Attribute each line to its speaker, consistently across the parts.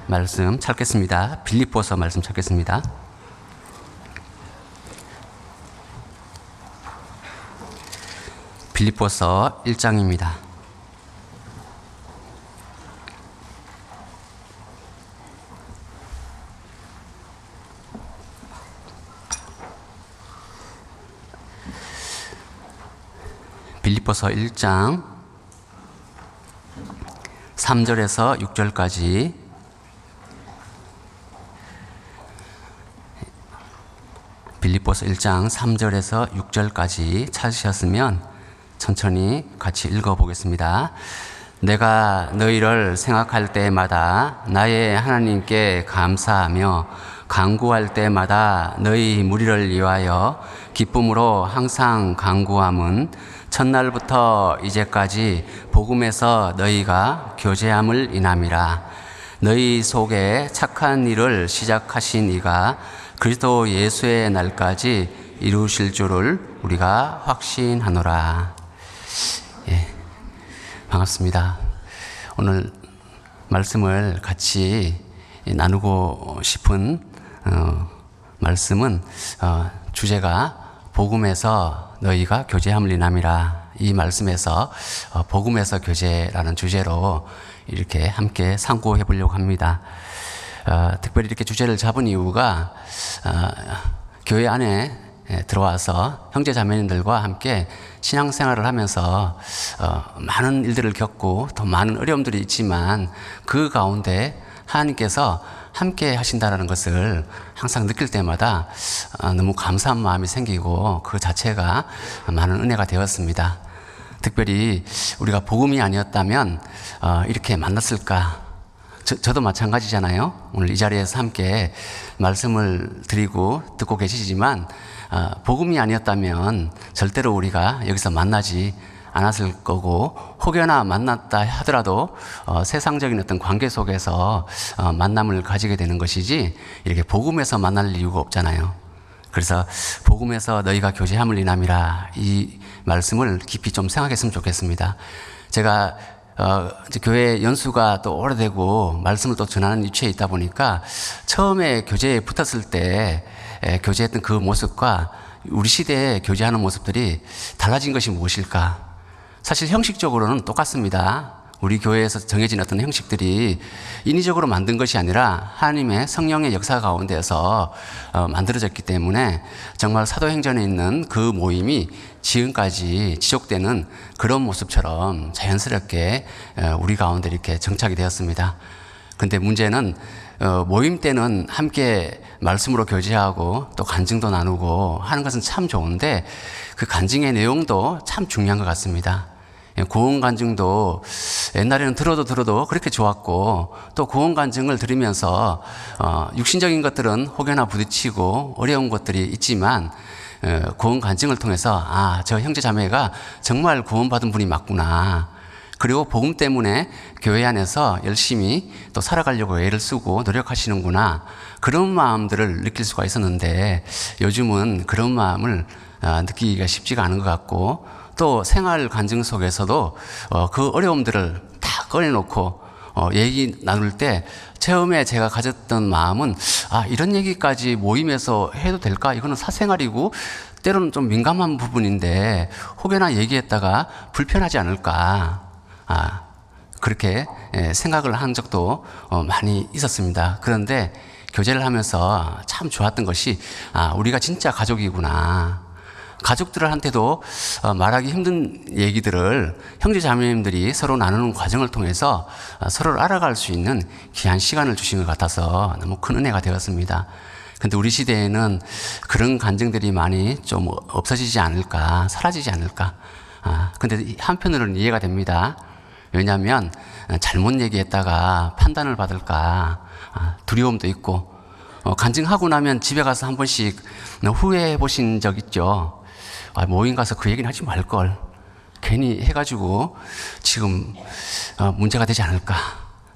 Speaker 1: 말씀 찾겠습니다. 빌립보서 말씀 찾겠습니다. 빌립보서 1장입니다. 빌립보서 1장 3절에서 6절까지 빌립보서 1장 3절에서 6절까지 찾으셨으면 천천히 같이 읽어보겠습니다. 내가 너희를 생각할 때마다 나의 하나님께 감사하며 간구할 때마다 너희 무리를 위하여 기쁨으로 항상 간구함은 첫날부터 이제까지 복음에서 너희가 교제함을 인함이라. 너희 속에 착한 일을 시작하신 이가 그리스도 예수의 날까지 이루실 줄을 우리가 확신하노라. 예, 반갑습니다. 오늘 말씀을 같이 나누고 싶은 말씀은 주제가 복음에서 너희가 교제함을 인함이라. 이 말씀에서 복음에서 교제라는 주제로 이렇게 함께 상고해 보려고 합니다. 특별히 이렇게 주제를 잡은 이유가 교회 안에 들어와서 형제 자매님들과 함께 신앙생활을 하면서 많은 일들을 겪고 또 많은 어려움들이 있지만 그 가운데 하나님께서 함께 하신다는 것을 항상 느낄 때마다 너무 감사한 마음이 생기고 그 자체가 많은 은혜가 되었습니다. 특별히 우리가 복음이 아니었다면 이렇게 만났을까? 저도 마찬가지잖아요. 오늘 이 자리에서 함께 말씀을 드리고 듣고 계시지만 복음이 아니었다면 절대로 우리가 여기서 만나지 않았을 거고, 혹여나 만났다 하더라도 세상적인 어떤 관계 속에서 만남을 가지게 되는 것이지 이렇게 복음에서 만날 이유가 없잖아요. 그래서 복음에서 너희가 교제함을 인함이라, 이 말씀을 깊이 좀 생각했으면 좋겠습니다. 제가 이제 교회 연수가 또 오래되고 말씀을 또 전하는 위치에 있다 보니까 처음에 교제에 붙었을 때 교제했던 그 모습과 우리 시대에 교제하는 모습들이 달라진 것이 무엇일까? 사실 형식적으로는 똑같습니다. 우리 교회에서 정해진 어떤 형식들이 인위적으로 만든 것이 아니라 하나님의 성령의 역사 가운데서 만들어졌기 때문에 정말 사도행전에 있는 그 모임이 지금까지 지속되는 그런 모습처럼 자연스럽게 우리 가운데 이렇게 정착이 되었습니다. 근데 문제는 모임 때는 함께 말씀으로 교제하고 또 간증도 나누고 하는 것은 참 좋은데 그 간증의 내용도 참 중요한 것 같습니다. 구원 간증도 옛날에는 들어도 그렇게 좋았고, 또 구원 간증을 들으면서 육신적인 것들은 혹여나 부딪히고 어려운 것들이 있지만 구원 간증을 통해서 저 형제 자매가 정말 구원받은 분이 맞구나, 그리고 복음 때문에 교회 안에서 열심히 또 살아가려고 애를 쓰고 노력하시는구나, 그런 마음들을 느낄 수가 있었는데 요즘은 그런 마음을 느끼기가 쉽지가 않은 것 같고, 또 생활 간증 속에서도 그 어려움들을 다 꺼내놓고 얘기 나눌 때 처음에 제가 가졌던 마음은 이런 얘기까지 모임에서 해도 될까? 이거는 사생활이고 때로는 좀 민감한 부분인데 혹여나 얘기했다가 불편하지 않을까? 그렇게 생각을 한 적도 많이 있었습니다. 그런데 교제를 하면서 참 좋았던 것이 우리가 진짜 가족이구나. 가족들한테도 말하기 힘든 얘기들을 형제 자매님들이 서로 나누는 과정을 통해서 서로를 알아갈 수 있는 귀한 시간을 주신 것 같아서 너무 큰 은혜가 되었습니다. 근데 우리 시대에는 그런 간증들이 많이 좀 없어지지 않을까, 사라지지 않을까. 근데 한편으로는 이해가 됩니다. 왜냐하면 잘못 얘기했다가 판단을 받을까 두려움도 있고, 간증하고 나면 집에 가서 한 번씩 후회해 보신 적 있죠? 모임 가서 그 얘기는 하지 말걸, 괜히 해가지고 지금 문제가 되지 않을까.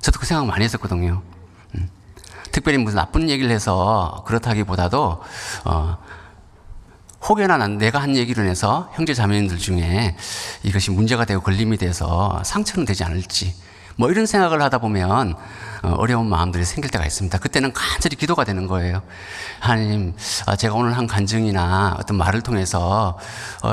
Speaker 1: 저도 그 생각 많이 했었거든요. 특별히 무슨 나쁜 얘기를 해서 그렇다기보다도 혹여나 내가 한 얘기로 인해서 형제 자매님들 중에 이것이 문제가 되고 걸림이 돼서 상처는 되지 않을지, 뭐 이런 생각을 하다 보면 어려운 마음들이 생길 때가 있습니다. 그때는 간절히 기도가 되는 거예요. 하나님, 제가 오늘 한 간증이나 어떤 말을 통해서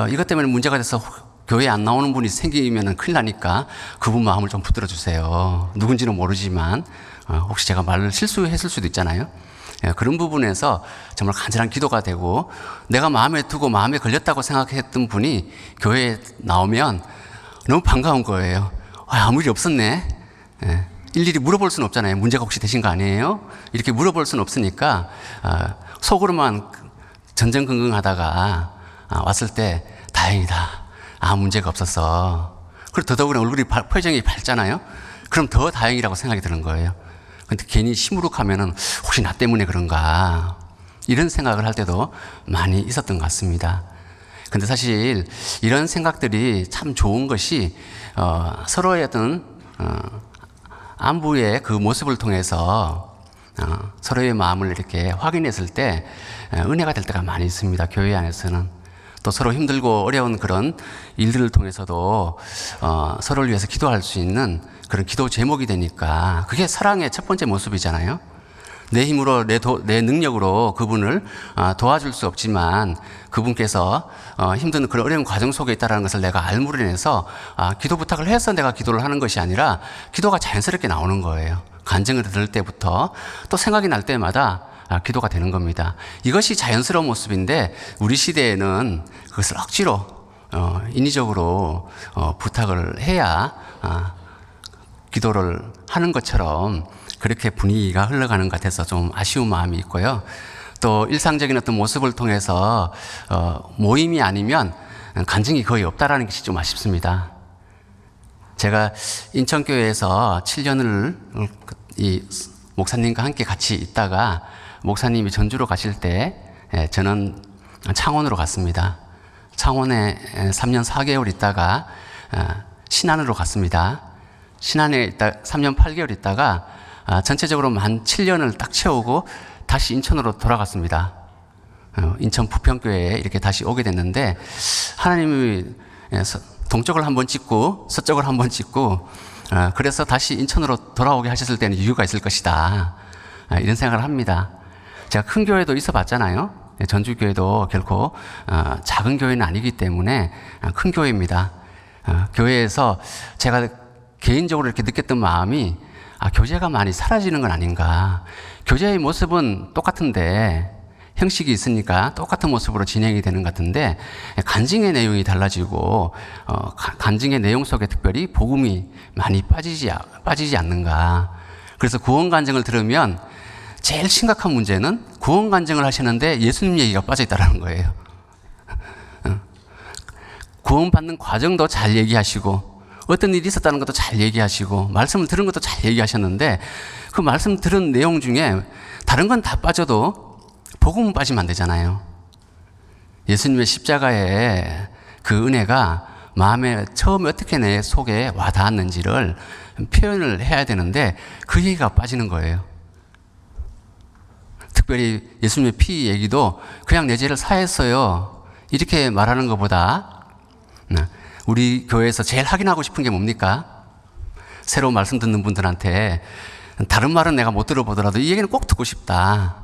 Speaker 1: 이것 때문에 문제가 돼서 교회에 안 나오는 분이 생기면 큰일 나니까 그분 마음을 좀 붙들어 주세요. 누군지는 모르지만 혹시 제가 말을 실수했을 수도 있잖아요. 그런 부분에서 정말 간절한 기도가 되고, 내가 마음에 두고 마음에 걸렸다고 생각했던 분이 교회에 나오면 너무 반가운 거예요. 아무 일이 없었네. 일일이 물어볼 수는 없잖아요. 문제가 혹시 되신 거 아니에요? 이렇게 물어볼 수는 없으니까 속으로만 전전긍긍하다가 왔을 때 다행이다. 문제가 없었어. 그리고 더더구나 얼굴이 표정이 밝잖아요. 그럼 더 다행이라고 생각이 드는 거예요. 근데 괜히 시무룩하면은 혹시 나 때문에 그런가, 이런 생각을 할 때도 많이 있었던 것 같습니다. 근데 사실 이런 생각들이 참 좋은 것이 서로의 어떤 안부의 그 모습을 통해서 서로의 마음을 이렇게 확인했을 때 은혜가 될 때가 많이 있습니다. 교회 안에서는. 또 서로 힘들고 어려운 그런 일들을 통해서도 서로를 위해서 기도할 수 있는 그런 기도 제목이 되니까, 그게 사랑의 첫 번째 모습이잖아요. 내 힘으로 내 능력으로 그분을 도와줄 수 없지만 그분께서 힘든 그런 어려운 과정 속에 있다는 것을 내가 알므로 인해서 기도 부탁을 해서 내가 기도를 하는 것이 아니라 기도가 자연스럽게 나오는 거예요. 간증을 들을 때부터 또 생각이 날 때마다 기도가 되는 겁니다. 이것이 자연스러운 모습인데, 우리 시대에는 그것을 억지로 인위적으로 부탁을 해야 기도를 하는 것처럼 그렇게 분위기가 흘러가는 것 같아서 좀 아쉬운 마음이 있고요. 또 일상적인 어떤 모습을 통해서 모임이 아니면 간증이 거의 없다라는 것이 좀 아쉽습니다. 제가 인천교회에서 7년을 이 목사님과 함께 같이 있다가 목사님이 전주로 가실 때 저는 창원으로 갔습니다. 창원에 3년 4개월 있다가 신안으로 갔습니다. 신안에 있다 3년 8개월 있다가 전체적으로 만 7년을 딱 채우고 다시 인천으로 돌아갔습니다. 인천 부평교회에 이렇게 다시 오게 됐는데, 하나님이 동쪽을 한번 찍고 서쪽을 한번 찍고 그래서 다시 인천으로 돌아오게 하셨을 때는 이유가 있을 것이다, 이런 생각을 합니다. 제가 큰 교회도 있어 봤잖아요. 전주교회도 결코 작은 교회는 아니기 때문에 큰 교회입니다. 교회에서 제가 개인적으로 이렇게 느꼈던 마음이, 교제가 많이 사라지는 건 아닌가. 교제의 모습은 똑같은데 형식이 있으니까 똑같은 모습으로 진행이 되는 것 같은데, 간증의 내용이 달라지고 간증의 내용 속에 특별히 복음이 많이 빠지지 않는가. 그래서 구원 간증을 들으면 제일 심각한 문제는 구원 간증을 하시는데 예수님 얘기가 빠져있다는 거예요. 구원받는 과정도 잘 얘기하시고 어떤 일이 있었다는 것도 잘 얘기하시고 말씀을 들은 것도 잘 얘기하셨는데, 그 말씀 들은 내용 중에 다른 건 다 빠져도 복음은 빠지면 안 되잖아요. 예수님의 십자가의 그 은혜가 마음에 처음에 어떻게 내 속에 와닿았는지를 표현을 해야 되는데 그 얘기가 빠지는 거예요. 특별히 예수님의 피 얘기도 그냥 내 죄를 사했어요, 이렇게 말하는 것보다 우리 교회에서 제일 확인하고 싶은 게 뭡니까? 새로운 말씀 듣는 분들한테 다른 말은 내가 못 들어보더라도 이 얘기는 꼭 듣고 싶다.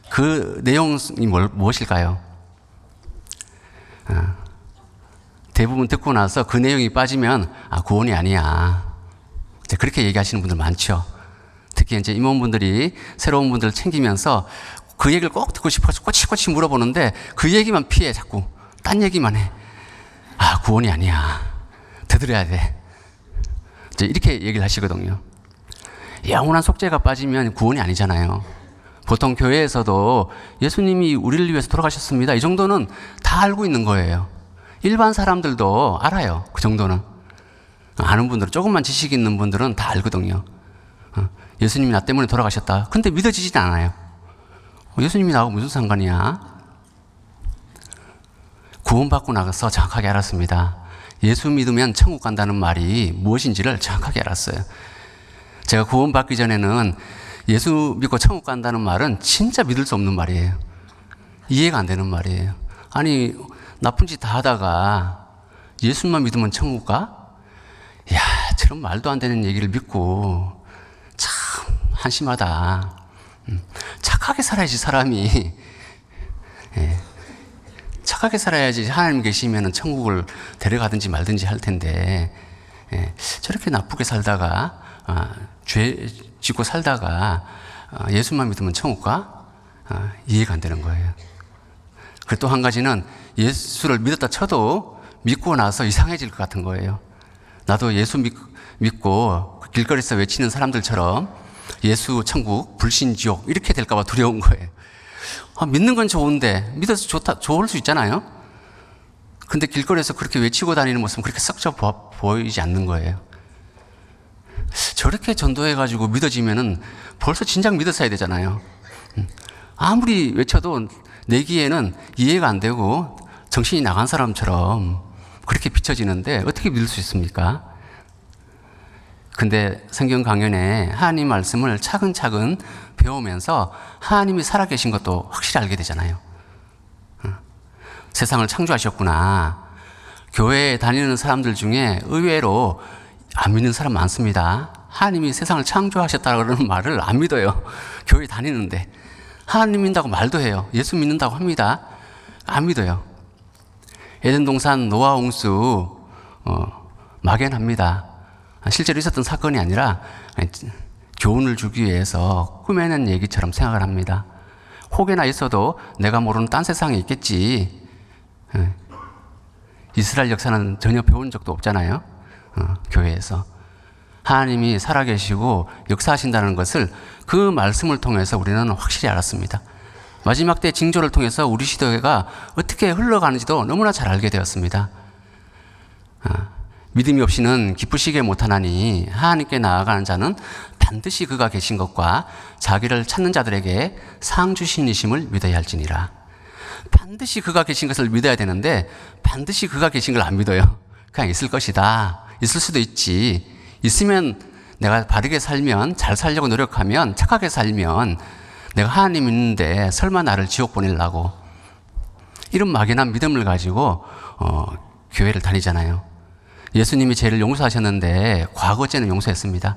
Speaker 1: 그 내용이 무엇일까요? 대부분 듣고 나서 그 내용이 빠지면 구원이 아니야, 이제 그렇게 얘기하시는 분들 많죠. 특히 이제 임원분들이 새로운 분들을 챙기면서 그 얘기를 꼭 듣고 싶어서 꼬치꼬치 물어보는데 그 얘기만 피해, 자꾸 딴 얘기만 해. 구원이 아니야, 더 들어야 돼, 이제 이렇게 얘기를 하시거든요. 영원한 속죄가 빠지면 구원이 아니잖아요. 보통 교회에서도 예수님이 우리를 위해서 돌아가셨습니다, 이 정도는 다 알고 있는 거예요. 일반 사람들도 알아요. 그 정도는 아는 분들은, 조금만 지식 있는 분들은 다 알거든요. 예수님이 나 때문에 돌아가셨다. 근데 믿어지진 않아요. 예수님이 나하고 무슨 상관이야? 구원받고 나서 정확하게 알았습니다. 예수 믿으면 천국 간다는 말이 무엇인지를 정확하게 알았어요. 제가 구원받기 전에는 예수 믿고 천국 간다는 말은 진짜 믿을 수 없는 말이에요. 이해가 안 되는 말이에요. 아니, 나쁜 짓 다 하다가 예수만 믿으면 천국 가? 이야, 저런 말도 안 되는 얘기를 믿고 참 한심하다. 착하게 살아야지 사람이. 예. 착하게 살아야지 하나님 계시면 천국을 데려가든지 말든지 할 텐데, 예. 저렇게 나쁘게 살다가 죄 짓고 살다가 예수만 믿으면 천국 가? 이해가 안 되는 거예요. 그리고 또 한 가지는 예수를 믿었다 쳐도 믿고 나서 이상해질 것 같은 거예요. 나도 예수 믿고 길거리에서 외치는 사람들처럼 예수 천국, 불신 지옥 이렇게 될까 봐 두려운 거예요. 믿는 건 좋은데 믿어서 좋을 수 있잖아요. 근데 길거리에서 그렇게 외치고 다니는 모습은 그렇게 썩 보이지 않는 거예요. 저렇게 전도해가지고 믿어지면은 벌써 진작 믿었어야 되잖아요. 아무리 외쳐도 내기에는 이해가 안 되고 정신이 나간 사람처럼 그렇게 비춰지는데 어떻게 믿을 수 있습니까? 근데 성경 강연에 하나님 말씀을 차근차근 배우면서 하나님이 살아계신 것도 확실히 알게 되잖아요. 세상을 창조하셨구나. 교회에 다니는 사람들 중에 의외로 안 믿는 사람 많습니다. 하나님이 세상을 창조하셨다고 그러는 말을 안 믿어요. 교회 다니는데. 하나님 믿는다고 말도 해요. 예수 믿는다고 합니다. 안 믿어요. 에덴 동산 노아 홍수 막연합니다. 실제로 있었던 사건이 아니라 교훈을 주기 위해서 꾸며낸 얘기처럼 생각을 합니다. 혹여나 있어도 내가 모르는 딴 세상에 있겠지. 이스라엘 역사는 전혀 배운 적도 없잖아요. 교회에서. 하나님이 살아계시고 역사하신다는 것을 그 말씀을 통해서 우리는 확실히 알았습니다. 마지막 때 징조를 통해서 우리 시대가 어떻게 흘러가는지도 너무나 잘 알게 되었습니다. 믿음이 없이는 기쁘시게 못하나니 하나님께 나아가는 자는 반드시 그가 계신 것과 자기를 찾는 자들에게 상 주신이심을 믿어야 할지니라. 반드시 그가 계신 것을 믿어야 되는데 반드시 그가 계신 걸 안 믿어요. 그냥 있을 것이다. 있을 수도 있지. 있으면 내가 바르게 살면, 잘 살려고 노력하면, 착하게 살면 내가 하나님 있는데 설마 나를 지옥 보내려고, 이런 막연한 믿음을 가지고 교회를 다니잖아요. 예수님이 죄를 용서하셨는데 과거 죄는 용서했습니다.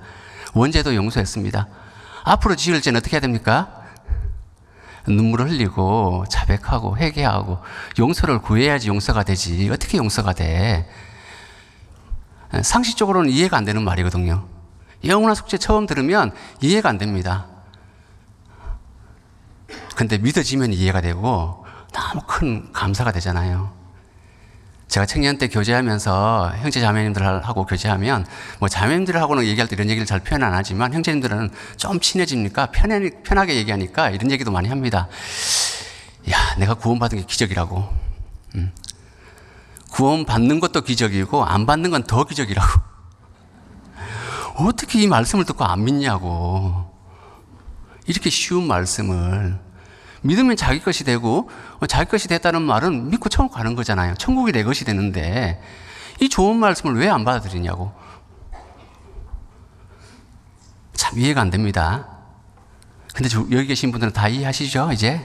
Speaker 1: 원죄도 용서했습니다. 앞으로 지을 죄는 어떻게 해야 됩니까? 눈물을 흘리고 자백하고 회개하고 용서를 구해야지 용서가 되지. 어떻게 용서가 돼? 상식적으로는 이해가 안 되는 말이거든요. 영원한 속죄 처음 들으면 이해가 안 됩니다. 근데 믿어지면 이해가 되고 너무 큰 감사가 되잖아요. 제가 청년 때 교제하면서 형제 자매님들하고 교제하면 뭐 자매님들하고는 얘기할 때 이런 얘기를 잘 표현 안 하지만 형제님들은 좀 친해지니까 편하게 얘기하니까 이런 얘기도 많이 합니다. 야, 내가 구원받은 게 기적이라고. 구원받는 것도 기적이고 안 받는 건 더 기적이라고. 어떻게 이 말씀을 듣고 안 믿냐고. 이렇게 쉬운 말씀을. 믿으면 자기 것이 되고 자기 것이 됐다는 말은 믿고 천국 가는 거잖아요. 천국이 내 것이 되는데 이 좋은 말씀을 왜 안 받아들이냐고. 참 이해가 안 됩니다. 근데 여기 계신 분들은 다 이해하시죠? 이제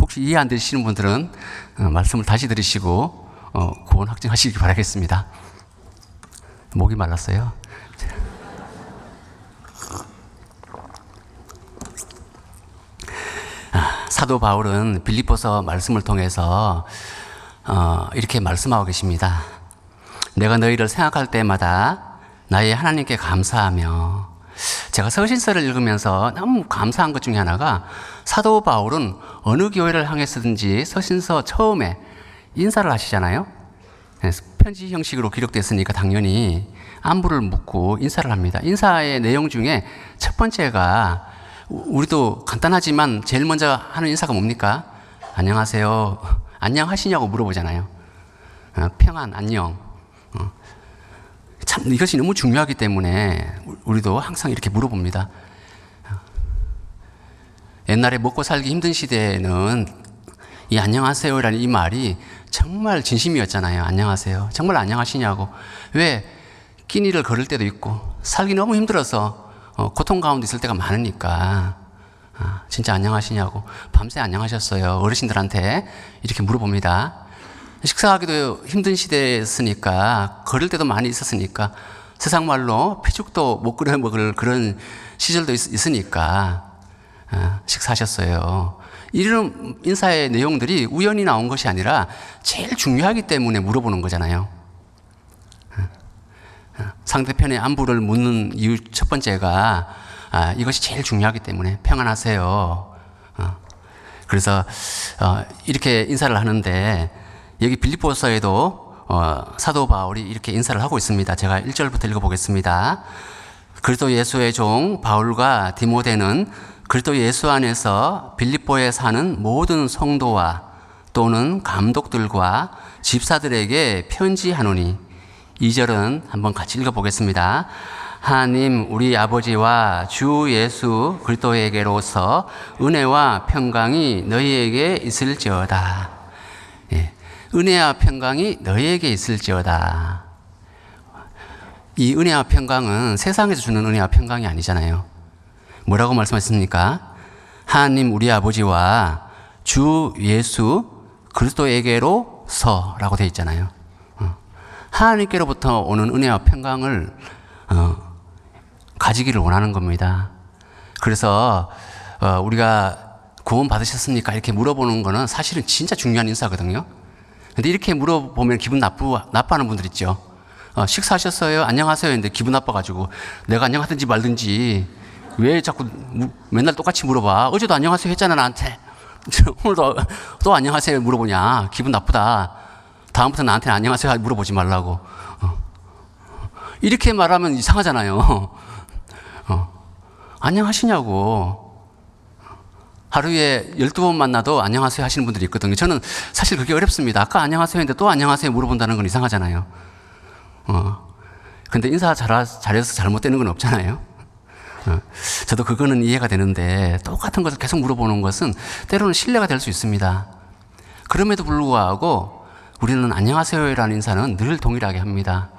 Speaker 1: 혹시 이해 안 되시는 분들은 말씀을 다시 들으시고 구원 확증하시기 바라겠습니다. 목이 말랐어요. 사도 바울은 빌립보서 말씀을 통해서 이렇게 말씀하고 계십니다. 내가 너희를 생각할 때마다 나의 하나님께 감사하며. 제가 서신서를 읽으면서 너무 감사한 것 중에 하나가 사도 바울은 어느 교회를 향해서든지 서신서 처음에 인사를 하시잖아요. 편지 형식으로 기록됐으니까 당연히 안부를 묻고 인사를 합니다. 인사의 내용 중에 첫 번째가 우리도 간단하지만 제일 먼저 하는 인사가 뭡니까? 안녕하세요. 안녕하시냐고 물어보잖아요. 평안, 안녕. 참 이것이 너무 중요하기 때문에 우리도 항상 이렇게 물어봅니다. 옛날에 먹고 살기 힘든 시대에는 이 안녕하세요라는 이 말이 정말 진심이었잖아요. 안녕하세요. 정말 안녕하시냐고. 왜? 끼니를 걸을 때도 있고 살기 너무 힘들어서 고통 가운데 있을 때가 많으니까 진짜 안녕하시냐고. 밤새 안녕하셨어요. 어르신들한테 이렇게 물어봅니다. 식사하기도 힘든 시대였으니까 걸을 때도 많이 있었으니까 세상 말로 피죽도 못 끓여 먹을 그런 시절도 있으니까 식사하셨어요. 이런 인사의 내용들이 우연히 나온 것이 아니라 제일 중요하기 때문에 물어보는 거잖아요. 상대편의 안부를 묻는 이유 첫 번째가 이것이 제일 중요하기 때문에 평안하세요. 그래서 이렇게 인사를 하는데 여기 빌립보서에도 사도 바울이 이렇게 인사를 하고 있습니다. 제가 1절부터 읽어보겠습니다. 그리스도 예수의 종 바울과 디모데는 그리스도 예수 안에서 빌립보에 사는 모든 성도와 또는 감독들과 집사들에게 편지하노니 2절은 한번 같이 읽어보겠습니다. 하나님 우리 아버지와 주 예수 그리스도에게로서 은혜와 평강이 너희에게 있을지어다. 예, 은혜와 평강이 너희에게 있을지어다. 이 은혜와 평강은 세상에서 주는 은혜와 평강이 아니잖아요. 뭐라고 말씀하셨습니까? 하나님 우리 아버지와 주 예수 그리스도에게로서 라고 되어 있잖아요. 하나님께로부터 오는 은혜와 평강을 가지기를 원하는 겁니다. 그래서 우리가 구원 받으셨습니까? 이렇게 물어보는 거는 사실은 진짜 중요한 인사거든요. 근데 이렇게 물어보면 기분 나빠하는 분들 있죠. 식사하셨어요? 안녕하세요 했는데 기분 나빠가지고 내가 안녕하든지 말든지 왜 자꾸 맨날 똑같이 물어봐. 어제도 안녕하세요 했잖아 나한테. 오늘도 또 안녕하세요 물어보냐. 기분 나쁘다. 다음부터 나한테는 안녕하세요 물어보지 말라고. 이렇게 말하면 이상하잖아요. 안녕하시냐고. 하루에 12번 만나도 안녕하세요 하시는 분들이 있거든요. 저는 사실 그게 어렵습니다. 아까 안녕하세요 했는데 또 안녕하세요 물어본다는 건 이상하잖아요. 근데 인사 잘해서 잘못되는 건 없잖아요. 저도 그거는 이해가 되는데 똑같은 것을 계속 물어보는 것은 때로는 신뢰가 될 수 있습니다. 그럼에도 불구하고 우리는 안녕하세요라는 인사는 늘 동일하게 합니다.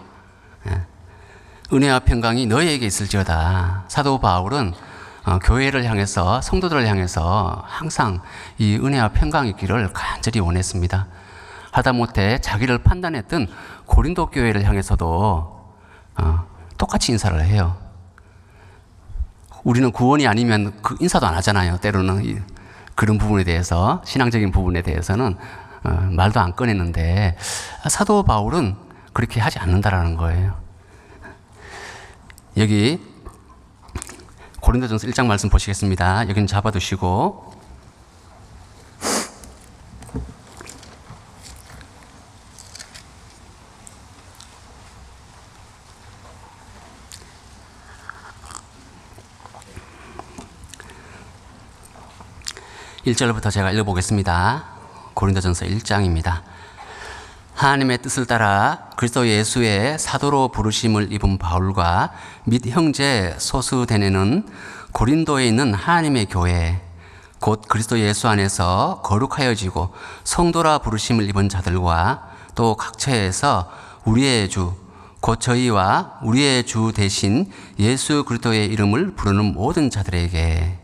Speaker 1: 은혜와 평강이 너희에게 있을지어다. 사도 바울은 교회를 향해서 성도들을 향해서 항상 이 은혜와 평강이 있기를 간절히 원했습니다. 하다못해 자기를 판단했던 고린도 교회를 향해서도 똑같이 인사를 해요. 우리는 구원이 아니면 그 인사도 안 하잖아요. 때로는 그런 부분에 대해서, 신앙적인 부분에 대해서는 말도 안 꺼내는데 사도 바울은 그렇게 하지 않는다라는 거예요. 여기 고린도전서 1장 말씀 보시겠습니다. 여기는 잡아두시고 1절부터 제가 읽어보겠습니다. 고린도전서 1장입니다. 하나님의 뜻을 따라 그리스도 예수의 사도로 부르심을 입은 바울과 및 형제 소수대네는 고린도에 있는 하나님의 교회 곧 그리스도 예수 안에서 거룩하여지고 성도라 부르심을 입은 자들과 또 각처에서 우리의 주 곧 저희와 우리의 주 대신 예수 그리스도의 이름을 부르는 모든 자들에게.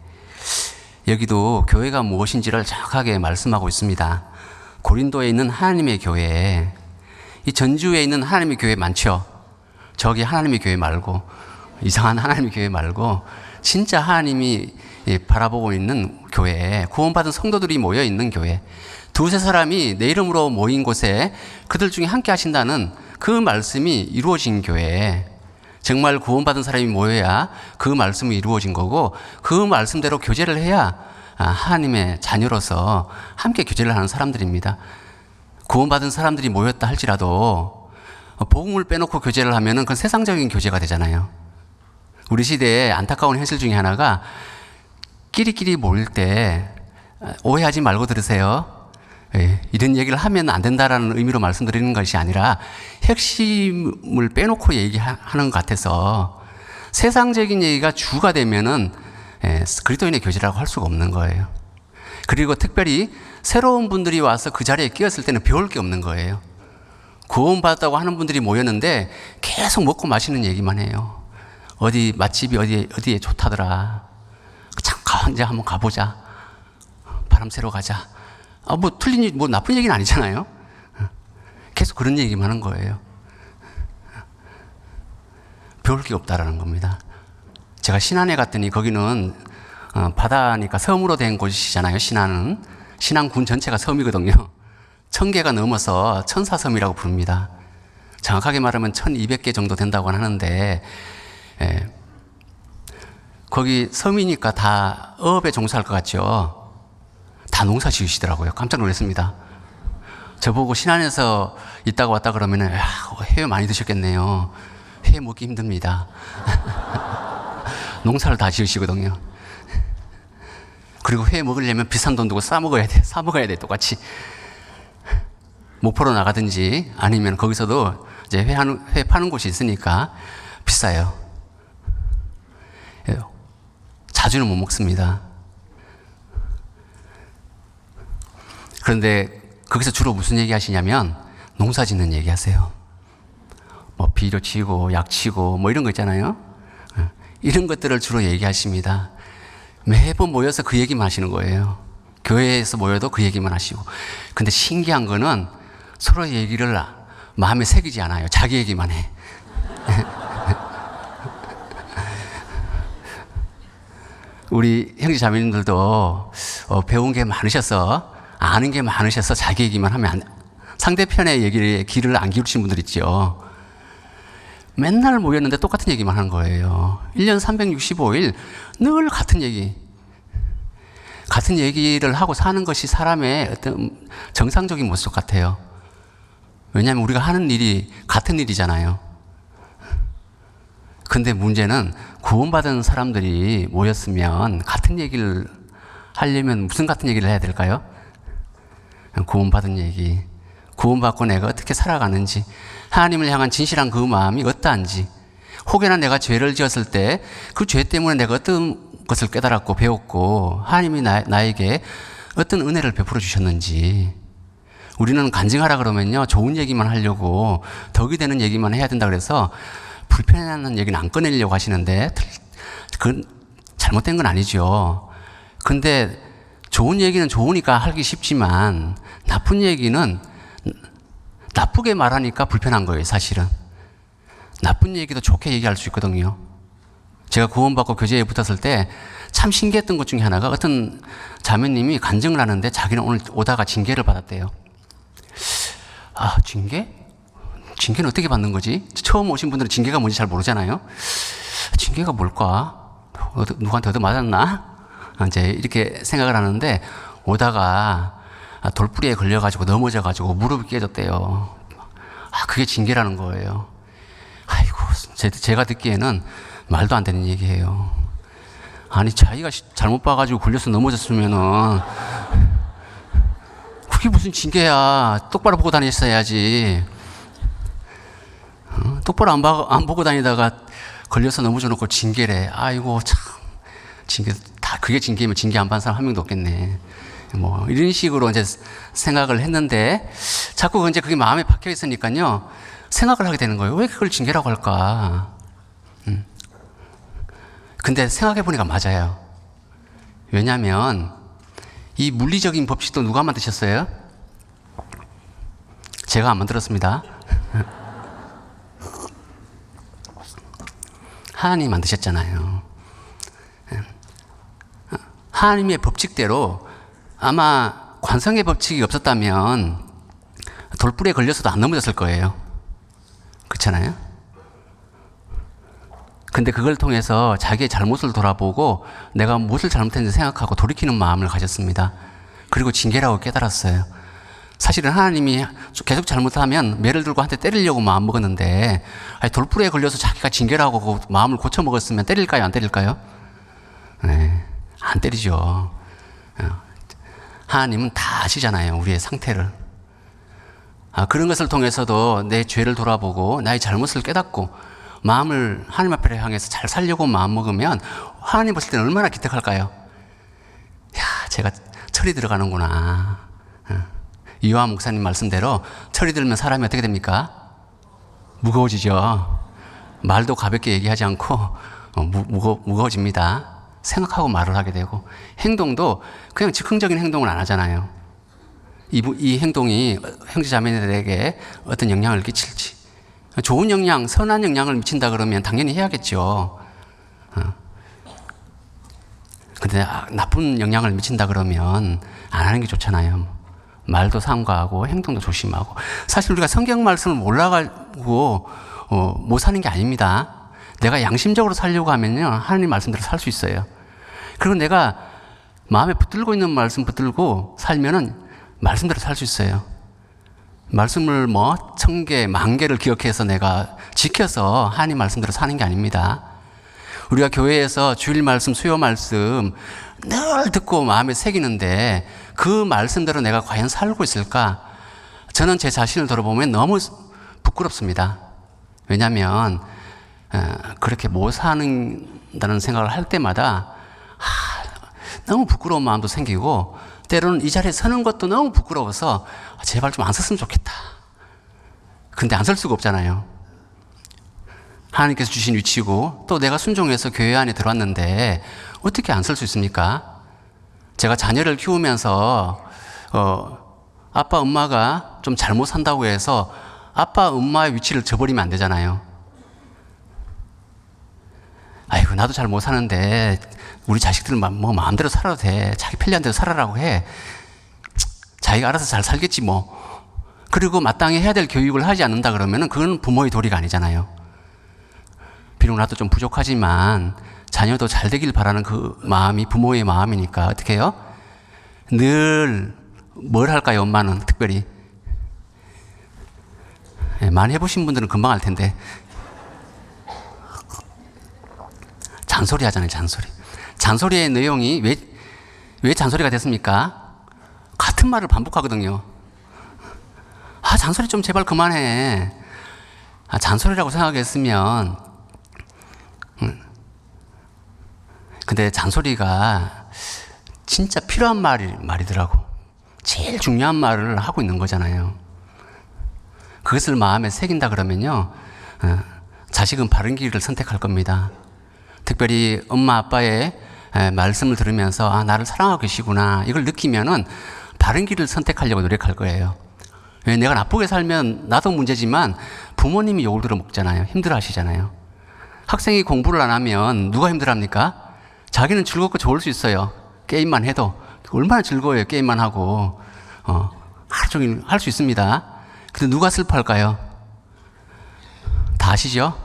Speaker 1: 여기도 교회가 무엇인지를 정확하게 말씀하고 있습니다. 고린도에 있는 하나님의 교회, 이 전주에 있는 하나님의 교회 많죠? 저기 하나님의 교회 말고, 이상한 하나님의 교회 말고 진짜 하나님이 바라보고 있는 교회, 구원받은 성도들이 모여 있는 교회, 두세 사람이 내 이름으로 모인 곳에 그들 중에 함께 하신다는 그 말씀이 이루어진 교회, 정말 구원받은 사람이 모여야 그 말씀이 이루어진 거고 그 말씀대로 교제를 해야 하나님의 자녀로서 함께 교제를 하는 사람들입니다. 구원받은 사람들이 모였다 할지라도 복음을 빼놓고 교제를 하면은 그건 세상적인 교제가 되잖아요. 우리 시대의 안타까운 현실 중에 하나가 끼리끼리 모일 때 오해하지 말고 들으세요. 이런 얘기를 하면 안 된다라는 의미로 말씀드리는 것이 아니라 핵심을 빼놓고 얘기하는 것 같아서 세상적인 얘기가 주가 되면은 그리스도인의 교제라고 할 수가 없는 거예요. 그리고 특별히 새로운 분들이 와서 그 자리에 끼었을 때는 배울 게 없는 거예요. 구원받았다고 하는 분들이 모였는데 계속 먹고 마시는 얘기만 해요. 어디 맛집이 어디에 좋다더라. 잠깐 이제 한번 가보자. 바람 쐬러 가자. 뭐 나쁜 얘기는 아니잖아요. 계속 그런 얘기만 하는 거예요. 배울 게 없다라는 겁니다. 제가 신안에 갔더니 거기는 바다니까 섬으로 된 곳이잖아요. 신안군 전체가 섬이거든요. 1000개가 넘어서 천사섬이라고 부릅니다. 정확하게 말하면 1200개 정도 된다고 하는데, 거기 섬이니까 다 어업에 종사할 것 같죠. 다 농사 지으시더라고요. 깜짝 놀랐습니다. 저보고 신안에서 있다가 왔다 그러면 회 많이 드셨겠네요. 회 먹기 힘듭니다. 농사를 다 지으시거든요. 그리고 회 먹으려면 비싼 돈 두고 싸 먹어야 돼, 똑같이. 목포로 나가든지 아니면 거기서도 이제 회 파는 곳이 있으니까 비싸요. 자주는 못 먹습니다. 그런데 거기서 주로 무슨 얘기 하시냐면 농사 짓는 얘기 하세요. 뭐 비료 치고 약 치고 뭐 이런 거 있잖아요. 이런 것들을 주로 얘기하십니다. 매번 모여서 그 얘기만 하시는 거예요. 교회에서 모여도 그 얘기만 하시고. 근데 신기한 거는 서로 얘기를 마음에 새기지 않아요. 자기 얘기만 해. 우리 형제 자매님들도 배운 게 많으셔서 아는 게 많으셔서 자기 얘기만 하면 상대편의 얘기에 귀를 안 기울이신 분들 있죠. 맨날 모였는데 똑같은 얘기만 하는 거예요. 1년 365일 늘 같은 얘기. 같은 얘기를 하고 사는 것이 사람의 어떤 정상적인 모습 같아요. 왜냐하면 우리가 하는 일이 같은 일이잖아요. 근데 문제는 구원받은 사람들이 모였으면 같은 얘기를 하려면 무슨 같은 얘기를 해야 될까요? 구원받은 얘기. 구원받고 내가 어떻게 살아가는지, 하나님을 향한 진실한 그 마음이 어떠한지, 혹여나 내가 죄를 지었을 때 그 죄 때문에 내가 어떤 것을 깨달았고 배웠고 하나님이 나에게 어떤 은혜를 베풀어 주셨는지. 우리는 간증하라 그러면요, 좋은 얘기만 하려고 덕이 되는 얘기만 해야 된다 그래서 불편한 얘기는 안 꺼내려고 하시는데 그건 잘못된 건 아니죠. 근데 좋은 얘기는 좋으니까 하기 쉽지만 나쁜 얘기는 나쁘게 말하니까 불편한 거예요. 사실은 나쁜 얘기도 좋게 얘기할 수 있거든요. 제가 구원받고 교제에 붙었을 때 참 신기했던 것 중에 하나가 어떤 자매님이 간증을 하는데 자기는 오늘 오다가 징계를 받았대요. 아, 징계? 징계는 어떻게 받는 거지? 처음 오신 분들은 징계가 뭔지 잘 모르잖아요. 징계가 뭘까? 누구한테 얻어 맞았나? 이제 이렇게 생각을 하는데 오다가 돌뿌리에 걸려가지고 넘어져가지고 무릎이 깨졌대요. 아, 그게 징계라는 거예요. 아이고, 제가 듣기에는 말도 안 되는 얘기예요. 아니, 자기가 잘못 봐가지고 걸려서 넘어졌으면은 그게 무슨 징계야. 똑바로 보고 다녔어야지. 똑바로 안 보고 다니다가 걸려서 넘어져 놓고 징계래. 아이고, 참. 징계, 다 그게 징계면 징계 안 받은 사람 한 명도 없겠네. 뭐, 이런 식으로 이제 생각을 했는데, 자꾸 이제 그게 마음에 박혀 있으니까요, 생각을 하게 되는 거예요. 왜 그걸 징계라고 할까? 근데 생각해보니까 맞아요. 왜냐면, 이 물리적인 법칙도 누가 만드셨어요? 제가 안 만들었습니다. 하나님이 만드셨잖아요. 하나님의 법칙대로 아마 관성의 법칙이 없었다면 돌불에 걸려서도 안 넘어졌을 거예요. 그렇잖아요? 근데 그걸 통해서 자기의 잘못을 돌아보고 내가 무엇을 잘못했는지 생각하고 돌이키는 마음을 가졌습니다. 그리고 징계라고 깨달았어요. 사실은 하나님이 계속 잘못하면 매를 들고 한테 때리려고 마음 먹었는데, 아니, 돌불에 걸려서 자기가 징계라고 마음을 고쳐 먹었으면 때릴까요? 안 때릴까요? 네, 안 때리죠. 하나님은 다 아시잖아요, 우리의 상태를. 그런 것을 통해서도 내 죄를 돌아보고 나의 잘못을 깨닫고 마음을 하나님 앞에 향해서 잘 살려고 마음 먹으면 하나님 보실 때는 얼마나 기특할까요? 야, 제가 철이 들어가는구나. 이화한 목사님 말씀대로 철이 들면 사람이 어떻게 됩니까? 무거워지죠. 말도 가볍게 얘기하지 않고 무거워집니다. 생각하고 말을 하게 되고, 행동도 그냥 즉흥적인 행동을 안 하잖아요. 이 행동이 형제 자매들에게 어떤 영향을 끼칠지, 좋은 영향, 선한 영향을 미친다 그러면 당연히 해야겠죠. 근데 나쁜 영향을 미친다 그러면 안 하는 게 좋잖아요. 말도 삼가하고 행동도 조심하고. 사실 우리가 성경 말씀을 몰라가지고 못 사는 게 아닙니다. 내가 양심적으로 살려고 하면요, 하나님 말씀대로 살 수 있어요. 그리고 내가 마음에 붙들고 있는 말씀 붙들고 살면은 말씀대로 살 수 있어요. 말씀을 1000개, 10,000개를 기억해서 내가 지켜서 하나님 말씀대로 사는 게 아닙니다. 우리가 교회에서 주일 말씀, 수요 말씀 늘 듣고 마음에 새기는데 그 말씀대로 내가 과연 살고 있을까? 저는 제 자신을 돌아보면 너무 부끄럽습니다. 왜냐하면 그렇게 못 사는다는 생각을 할 때마다 너무 부끄러운 마음도 생기고, 때로는 이 자리에 서는 것도 너무 부끄러워서 제발 좀 안 섰으면 좋겠다. 근데 안 설 수가 없잖아요. 하나님께서 주신 위치고 또 내가 순종해서 교회 안에 들어왔는데 어떻게 안 설 수 있습니까? 제가 자녀를 키우면서 아빠 엄마가 좀 잘못 산다고 해서 아빠 엄마의 위치를 저버리면 안 되잖아요. 아이고, 나도 잘 못 사는데 우리 자식들은 뭐 마음대로 살아도 돼. 자기 편리한 대로 살아라고 해. 자기가 알아서 잘 살겠지 뭐. 그리고 마땅히 해야 될 교육을 하지 않는다 그러면은 그건 부모의 도리가 아니잖아요. 비록 나도 좀 부족하지만 자녀도 잘 되길 바라는 그 마음이 부모의 마음이니까 어떻게 해요? 늘 뭘 할까요? 엄마는 특별히 많이 해보신 분들은 금방 알 텐데 잔소리 하잖아요. 잔소리의 내용이 왜 잔소리가 됐습니까? 같은 말을 반복하거든요. 잔소리 좀 제발 그만해. 잔소리라고 생각했으면 근데 잔소리가 진짜 필요한 말이더라고. 제일 중요한 말을 하고 있는 거잖아요. 그것을 마음에 새긴다 그러면요, 자식은 바른 길을 선택할 겁니다. 특별히 엄마 아빠의 말씀을 들으면서 나를 사랑하고 계시구나 이걸 느끼면은 바른 길을 선택하려고 노력할 거예요. 왜? 내가 나쁘게 살면 나도 문제지만 부모님이 욕을 들어 먹잖아요. 힘들어 하시잖아요. 학생이 공부를 안 하면 누가 힘들어 합니까? 자기는 즐겁고 좋을 수 있어요. 게임만 해도. 얼마나 즐거워요. 게임만 하고 하루 종일 할 수 있습니다. 근데 누가 슬퍼할까요? 다 아시죠?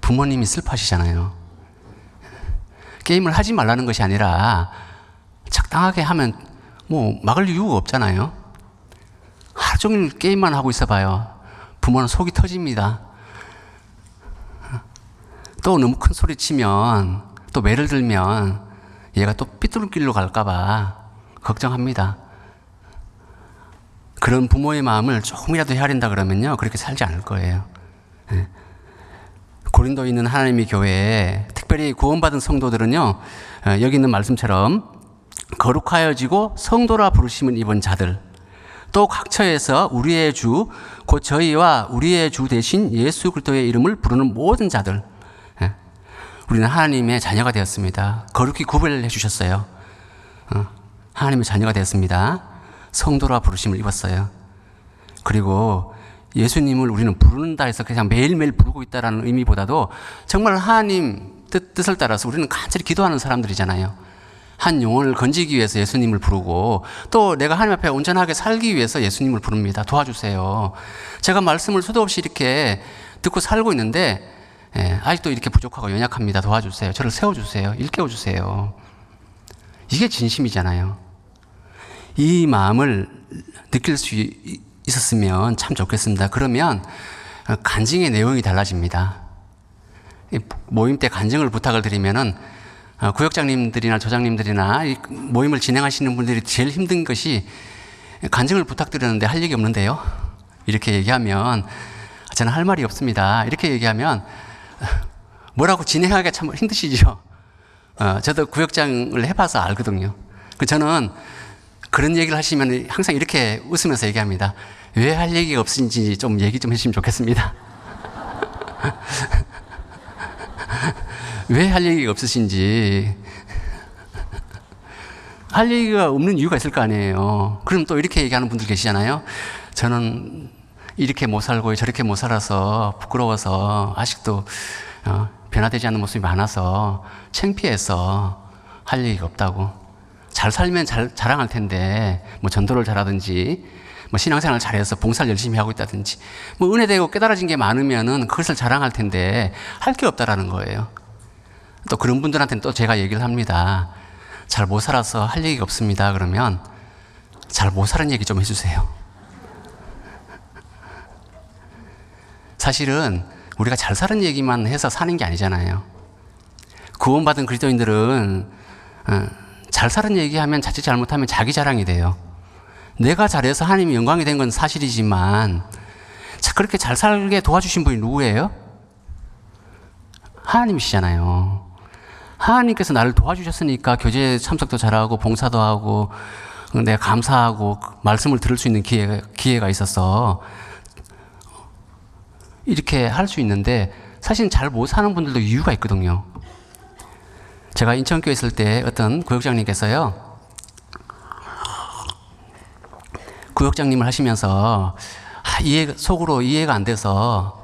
Speaker 1: 부모님이 슬퍼하시잖아요. 게임을 하지 말라는 것이 아니라 적당하게 하면 뭐 막을 이유가 없잖아요. 하루 종일 게임만 하고 있어봐요. 부모는 속이 터집니다. 또 너무 큰 소리 치면, 또 매를 들면 얘가 또 삐뚤길로 갈까봐 걱정합니다. 그런 부모의 마음을 조금이라도 헤아린다 그러면요, 그렇게 살지 않을 거예요. 고린도에 있는 하나님의 교회에 특별히 구원받은 성도들은요, 여기 있는 말씀처럼 거룩하여지고 성도라 부르심을 입은 자들, 또 각 처에서 우리의 주, 곧 저희와 우리의 주 대신 예수 그리스도의 이름을 부르는 모든 자들, 우리는 하나님의 자녀가 되었습니다. 거룩히 구별해 주셨어요. 하나님의 자녀가 되었습니다. 성도라 부르심을 입었어요. 그리고 예수님을 우리는 부른다 해서 그냥 매일매일 부르고 있다는 의미보다도 정말 하나님 뜻을 따라서 우리는 간절히 기도하는 사람들이잖아요. 한 영혼을 건지기 위해서 예수님을 부르고, 또 내가 하나님 앞에 온전하게 살기 위해서 예수님을 부릅니다. 도와주세요. 제가 말씀을 수도 없이 이렇게 듣고 살고 있는데 아직도 이렇게 부족하고 연약합니다. 도와주세요. 저를 세워주세요. 일깨워주세요. 이게 진심이잖아요. 이 마음을 느낄 수 있었으면 참 좋겠습니다. 그러면 간증의 내용이 달라집니다. 모임 때 간증을 부탁을 드리면은 구역장님들이나 조장님들이나 모임을 진행하시는 분들이 제일 힘든 것이 간증을 부탁드렸는데 할 얘기 없는데요. 이렇게 얘기하면 저는 할 말이 없습니다. 이렇게 얘기하면 뭐라고 진행하기가 참 힘드시죠. 저도 구역장을 해봐서 알거든요. 저는 그런 얘기를 하시면 항상 이렇게 웃으면서 얘기합니다. 왜 할 얘기가 없으신지 좀 얘기 좀 해주시면 좋겠습니다. 왜 할 얘기가 없으신지. 할 얘기가 없는 이유가 있을 거 아니에요. 그럼 또 이렇게 얘기하는 분들 계시잖아요. 저는 이렇게 못 살고 저렇게 못 살아서 부끄러워서 아직도 변화되지 않는 모습이 많아서 창피해서 할 얘기가 없다고. 잘 살면 자랑할 텐데 뭐 전도를 잘하든지 뭐 신앙생활을 잘해서 봉사를 열심히 하고 있다든지 뭐 은혜되고 깨달아진 게 많으면은 그것을 자랑할 텐데 할 게 없다라는 거예요. 또 그런 분들한테는 또 제가 얘기를 합니다. 잘 못 살아서 할 얘기가 없습니다. 그러면 잘 못 살은 얘기 좀 해주세요. 사실은 우리가 잘 사는 얘기만 해서 사는 게 아니잖아요. 구원받은 그리스도인들은 잘 사는 얘기하면 자칫 잘못하면 자기 자랑이 돼요. 내가 잘해서 하나님이 영광이 된 건 사실이지만 그렇게 잘 살게 도와주신 분이 누구예요? 하나님이시잖아요. 하나님께서 나를 도와주셨으니까 교제에 참석도 잘하고 봉사도 하고 내가 감사하고 말씀을 들을 수 있는 기회가 있어서 이렇게 할 수 있는데 사실 잘 못 사는 분들도 이유가 있거든요. 제가 인천교회 있을 때 어떤 구역장님께서요, 구역장님을 하시면서 속으로 이해가 안 돼서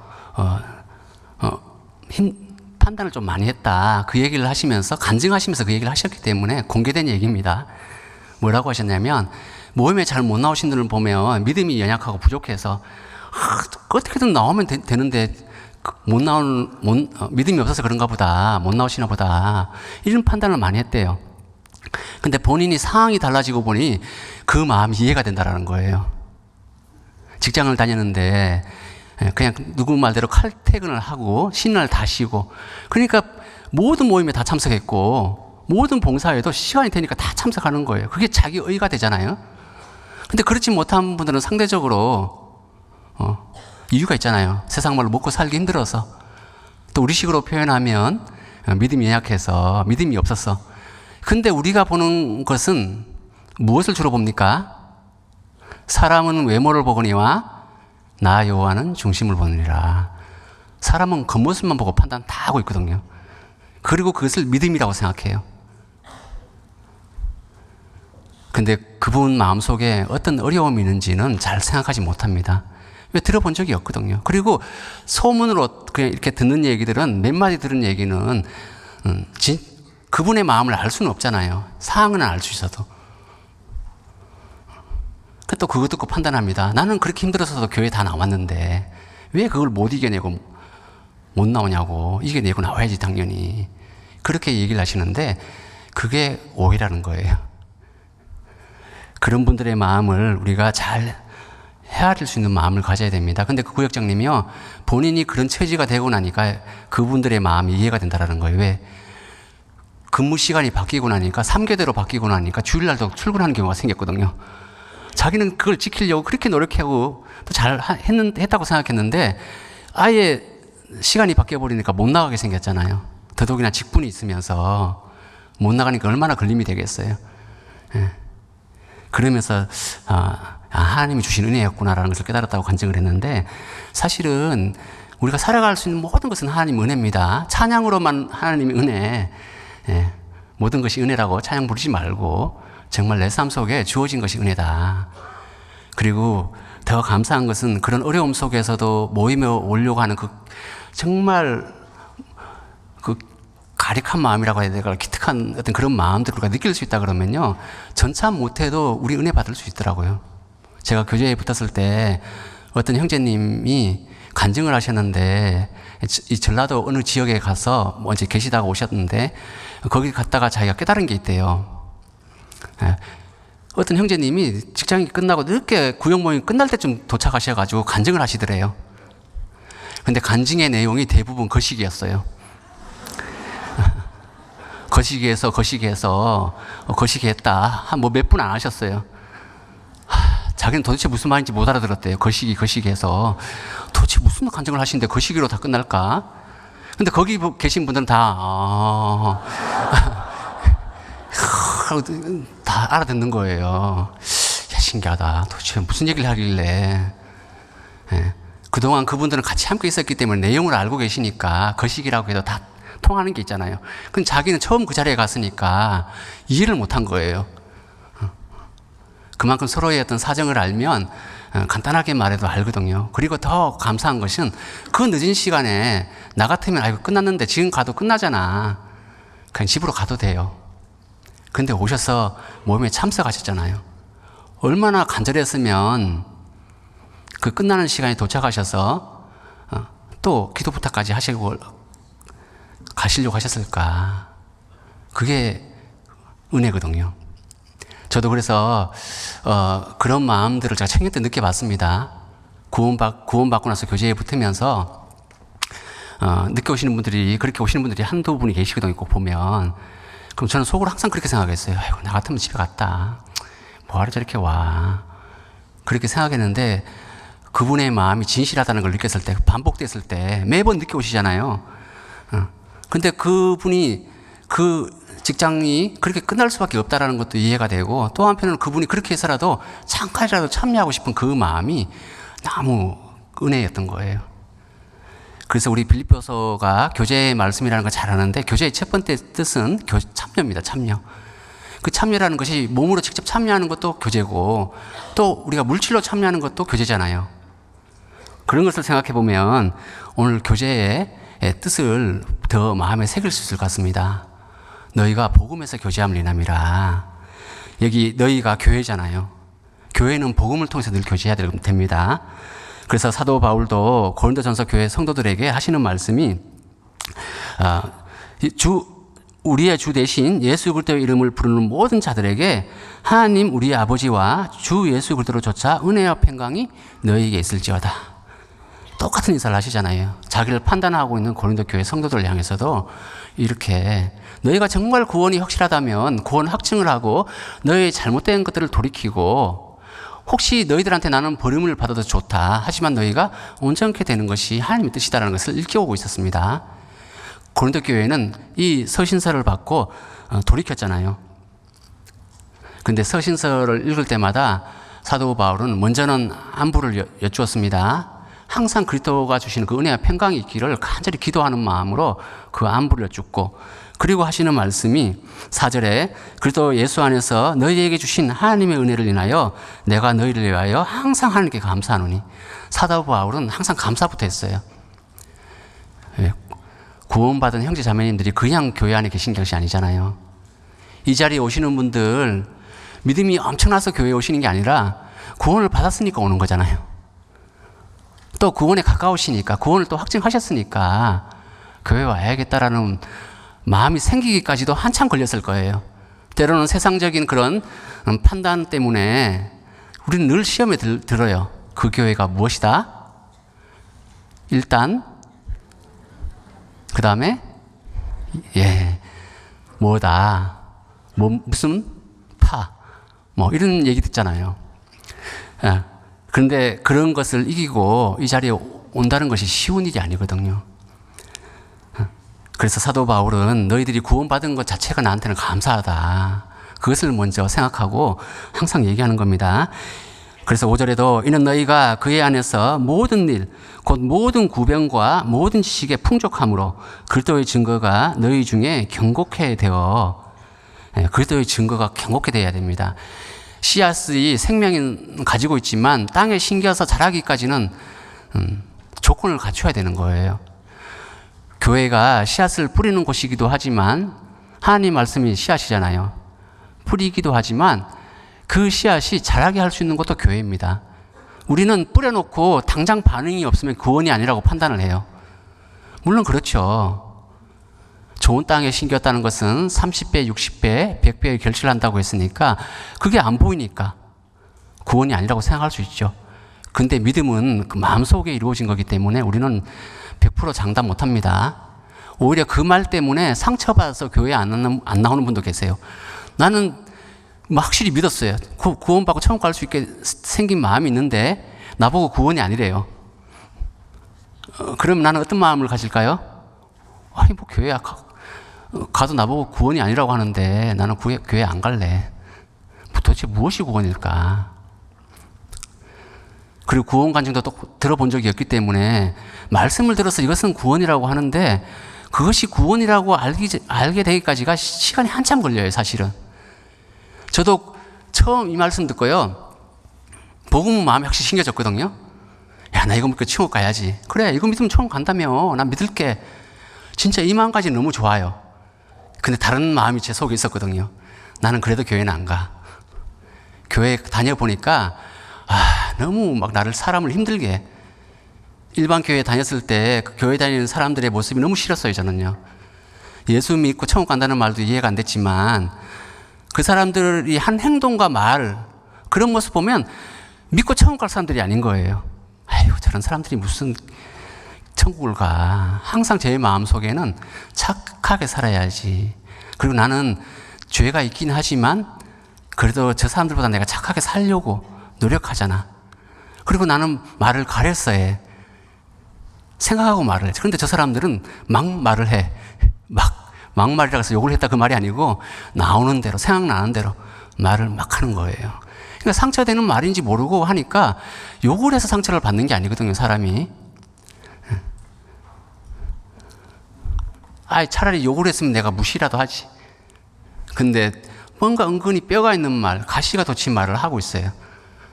Speaker 1: 판단을 좀 많이 했다. 그 얘기를 하시면서 간증하시면서 그 얘기를 하셨기 때문에 공개된 얘기입니다. 뭐라고 하셨냐면 모임에 잘 못 나오신 분을 보면 믿음이 연약하고 부족해서 어떻게든 나오면 되는데 믿음이 없어서 그런가 보다, 못 나오시나 보다, 이런 판단을 많이 했대요. 근데 본인이 상황이 달라지고 보니 그 마음이 이해가 된다라는 거예요. 직장을 다녔는데 그냥 누구 말대로 칼퇴근을 하고 신날 다 쉬고, 그러니까 모든 모임에 다 참석했고 모든 봉사에도 시간이 되니까 다 참석하는 거예요. 그게 자기 의가 되잖아요. 근데 그렇지 못한 분들은 상대적으로 이유가 있잖아요. 세상 말로 먹고 살기 힘들어서, 또 우리식으로 표현하면 믿음이 연약해서, 믿음이 없어서. 근데 우리가 보는 것은 무엇을 주로 봅니까? 사람은 외모를 보거니와 나 여호와는 중심을 보느니라. 사람은 겉모습만 보고 판단 다 하고 있거든요. 그리고 그것을 믿음이라고 생각해요. 근데 그분 마음속에 어떤 어려움이 있는지는 잘 생각하지 못합니다. 왜 들어본 적이 없거든요. 그리고 소문으로 그냥 이렇게 듣는 얘기들은, 몇 마디 들은 얘기는 그분의 마음을 알 수는 없잖아요. 상황은 알 수 있어도. 또 그거 듣고 판단합니다. 나는 그렇게 힘들어서도 교회 다 나왔는데 왜 그걸 못 이겨내고 못 나오냐고. 이겨내고 나와야지 당연히. 그렇게 얘기를 하시는데 그게 오해라는 거예요. 그런 분들의 마음을 우리가 잘 헤아릴 수 있는 마음을 가져야 됩니다. 근데 그 구역장님이요, 본인이 그런 처지가 되고 나니까 그분들의 마음이 이해가 된다는 거예요. 왜? 근무 시간이 바뀌고 나니까, 3교대로 바뀌고 나니까 주일날도 출근하는 경우가 생겼거든요. 자기는 그걸 지키려고 그렇게 노력하고 또 잘 했다고 생각했는데 아예 시간이 바뀌어버리니까 못 나가게 생겼잖아요. 더더욱이나 직분이 있으면서 못 나가니까 얼마나 걸림이 되겠어요. 예. 그러면서 하나님이 주신 은혜였구나라는 것을 깨달았다고 간증을 했는데, 사실은 우리가 살아갈 수 있는 모든 것은 하나님 은혜입니다. 찬양으로만 하나님의 은혜, 모든 것이 은혜라고 찬양 부르지 말고 정말 내 삶 속에 주어진 것이 은혜다. 그리고 더 감사한 것은 그런 어려움 속에서도 모임에 오려고 하는 정말 가릭한 마음이라고 해야 될까, 기특한 어떤 그런 마음들을 우리가 느낄 수 있다 그러면요, 전차 못해도 우리 은혜 받을 수 있더라고요. 제가 교제에 붙었을 때 어떤 형제님이 간증을 하셨는데, 이 전라도 어느 지역에 가서 먼저 계시다가 오셨는데 거기 갔다가 자기가 깨달은 게 있대요. 어떤 형제님이 직장이 끝나고 늦게 구역 모임 끝날 때쯤 도착하셔가지고 간증을 하시더래요. 근데 간증의 내용이 대부분 거시기였어요. 거시기해서 거시기했다. 한 몇 분 안 하셨어요. 자기는 도대체 무슨 말인지 못 알아들었대요. 거시기해서 도대체 무슨 간증을 하시는데 거시기로 다 끝날까? 근데 거기 계신 분들은 다 알아듣는 거예요. 야, 신기하다. 도대체 무슨 얘기를 하길래. 그동안 그분들은 같이 함께 있었기 때문에 내용을 알고 계시니까 거시기라고 해도 다 통하는 게 있잖아요. 근데 자기는 처음 그 자리에 갔으니까 이해를 못한 거예요. 그만큼 서로의 어떤 사정을 알면 간단하게 말해도 알거든요. 그리고 더 감사한 것은 그 늦은 시간에 나 같으면 이거 끝났는데 지금 가도 끝나잖아. 그냥 집으로 가도 돼요. 근데 오셔서 모임에 참석하셨잖아요. 얼마나 간절했으면 그 끝나는 시간에 도착하셔서 또 기도 부탁까지 하시고 가시려고 하셨을까. 그게 은혜거든요. 저도 그래서 그런 마음들을 제가 청년 때 느껴봤습니다. 구원받고 나서 교제에 붙으면서 늦게 오시는 분들이, 그렇게 오시는 분들이 한두 분이 계시거든요. 꼭 보면. 그럼 저는 속으로 항상 그렇게 생각했어요. 아이고, 나 같으면 집에 갔다. 뭐하러 저렇게 와. 그렇게 생각했는데 그분의 마음이 진실하다는 걸 느꼈을 때, 반복됐을 때 매번 늦게 오시잖아요. 근데 그분이 그 직장이 그렇게 끝날 수밖에 없다라는 것도 이해가 되고, 또 한편으로는 그분이 그렇게 해서라도 잠깐이라도 참여하고 싶은 그 마음이 너무 은혜였던 거예요. 그래서 우리 빌립보서가 교제의 말씀이라는 걸 잘 아는데, 교제의 첫 번째 뜻은 참여입니다. 참여. 그 참여라는 것이 몸으로 직접 참여하는 것도 교제고, 또 우리가 물질로 참여하는 것도 교제잖아요. 그런 것을 생각해 보면 오늘 교제의 뜻을 더 마음에 새길 수 있을 것 같습니다. 너희가 복음에서 교제함을 인함이라. 여기 너희가 교회잖아요. 교회는 복음을 통해서 늘 교제해야 됩니다. 그래서 사도 바울도 고린도전서 교회 성도들에게 하시는 말씀이 우리의 주 대신 예수 그리스도의 이름을 부르는 모든 자들에게 하나님 우리 아버지와 주 예수 그리스도로 조차 은혜와 평강이 너희에게 있을지어다. 똑같은 인사를 하시잖아요. 자기를 판단하고 있는 고린도 교회 성도들을 향해서도 이렇게, 너희가 정말 구원이 확실하다면 구원 확증을 하고 너희의 잘못된 것들을 돌이키고, 혹시 너희들한테 나는 버림을 받아도 좋다. 하지만 너희가 온전케 되는 것이 하나님의 뜻이다라는 것을 일깨우고 있었습니다. 고린도 교회는 이 서신서를 받고 돌이켰잖아요. 근데 서신서를 읽을 때마다 사도 바울은 먼저는 안부를 여쭈었습니다. 항상 그리스도가 주시는 그 은혜와 평강이 있기를 간절히 기도하는 마음으로 그 안부를 여쭙고, 그리고 하시는 말씀이 4절에 그리스도 예수 안에서 너희에게 주신 하나님의 은혜를 인하여 내가 너희를 위하여 항상 하나님께 감사하노니. 사도 바울은 항상 감사부터 했어요. 구원받은 형제 자매님들이 그냥 교회 안에 계신 것이 아니잖아요. 이 자리에 오시는 분들 믿음이 엄청나서 교회에 오시는 게 아니라 구원을 받았으니까 오는 거잖아요. 또 구원에 가까우시니까, 구원을 또 확증하셨으니까 교회 와야겠다라는 마음이 생기기까지도 한참 걸렸을 거예요. 때로는 세상적인 그런 판단 때문에 우리는 늘 시험에 들어요. 그 교회가 무엇이다? 일단 그 다음에 뭐다? 무슨 이런 얘기 듣잖아요. 그런데 그런 것을 이기고 이 자리에 온다는 것이 쉬운 일이 아니거든요. 그래서 사도 바울은 너희들이 구원받은 것 자체가 나한테는 감사하다. 그것을 먼저 생각하고 항상 얘기하는 겁니다. 그래서 5절에도 이는 너희가 그의 안에서 모든 일, 곧 모든 구변과 모든 지식에 풍족함으로 그리스도의 증거가 너희 중에 경곡해 되어, 그리스도의 증거가 경곡해 되어야 됩니다. 씨앗이 생명을 가지고 있지만 땅에 심겨서 자라기까지는 조건을 갖춰야 되는 거예요. 교회가 씨앗을 뿌리는 곳이기도 하지만 하나님 말씀이 씨앗이잖아요. 뿌리기도 하지만 그 씨앗이 자라게 할 수 있는 것도 교회입니다. 우리는 뿌려놓고 당장 반응이 없으면 구원이 아니라고 판단을 해요. 물론 그렇죠. 좋은 땅에 심겼다는 것은 30배, 60배, 100배의 결실을 한다고 했으니까 그게 안 보이니까 구원이 아니라고 생각할 수 있죠. 근데 믿음은 그 마음속에 이루어진 거기 때문에 우리는 100% 장담 못합니다. 오히려 그 말 때문에 상처받아서 교회에 안 나오는 분도 계세요. 나는 확실히 믿었어요. 구원받고 천국 갈 수 있게 생긴 마음이 있는데 나보고 구원이 아니래요. 그럼 나는 어떤 마음을 가질까요? 아니 교회 가도 나보고 구원이 아니라고 하는데 나는 교회 안 갈래. 도대체 무엇이 구원일까? 그리고 구원 간증도 또 들어본 적이 없기 때문에 말씀을 들어서 이것은 구원이라고 하는데 그것이 구원이라고 알게 되기까지가 시간이 한참 걸려요, 사실은. 저도 처음 이 말씀 듣고요. 복음은 마음에 확실히 심겨졌거든요. 야, 나 이거 믿고 천국 가야지. 그래, 이거 믿으면 천국 간다며. 난 믿을게. 진짜 이 마음까지 너무 좋아요. 근데 다른 마음이 제 속에 있었거든요. 나는 그래도 교회는 안 가. 교회 다녀보니까 너무 막 나를 사람을 힘들게 해. 일반 교회 다녔을 때 그 교회 다니는 사람들의 모습이 너무 싫었어요. 저는요. 예수 믿고 천국 간다는 말도 이해가 안 됐지만 그 사람들이 한 행동과 말, 그런 모습 보면 믿고 천국 갈 사람들이 아닌 거예요. 아이고, 저런 사람들이 무슨 천국을 가. 항상 제 마음속에는 착하게 살아야지. 그리고 나는 죄가 있긴 하지만 그래도 저 사람들보다 내가 착하게 살려고 노력하잖아. 그리고 나는 말을 가렸어 해. 생각하고 말을 해. 그런데 저 사람들은 막 말을 해. 막말이라고 해서 욕을 했다 그 말이 아니고 나오는 대로, 생각나는 대로 말을 막 하는 거예요. 그러니까 상처되는 말인지 모르고 하니까 욕을 해서 상처를 받는 게 아니거든요, 사람이. 차라리 욕을 했으면 내가 무시라도 하지. 근데 뭔가 은근히 뼈가 있는 말, 가시가 돋친 말을 하고 있어요.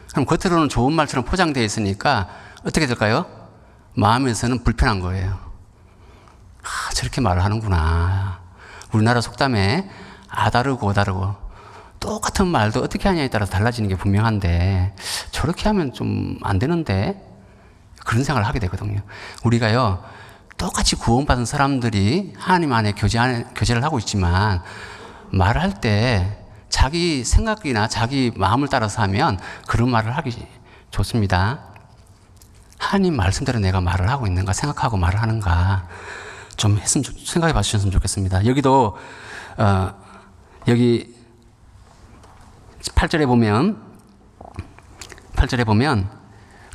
Speaker 1: 그럼 겉으로는 좋은 말처럼 포장되어 있으니까 어떻게 될까요? 마음에서는 불편한 거예요. 저렇게 말을 하는구나. 우리나라 속담에 아다르고 오다르고 똑같은 말도 어떻게 하냐에 따라서 달라지는 게 분명한데 저렇게 하면 좀 안 되는데 그런 생각을 하게 되거든요. 우리가요, 똑같이 구원받은 사람들이 하나님 안에 교제를 하고 있지만 말을 할 때 자기 생각이나 자기 마음을 따라서 하면 그런 말을 하기 좋습니다. 하나님 말씀대로 내가 말을 하고 있는가 생각하고 말을 하는가 좀 생각해 봐 주셨으면 좋겠습니다. 여기도 여기 8절에 보면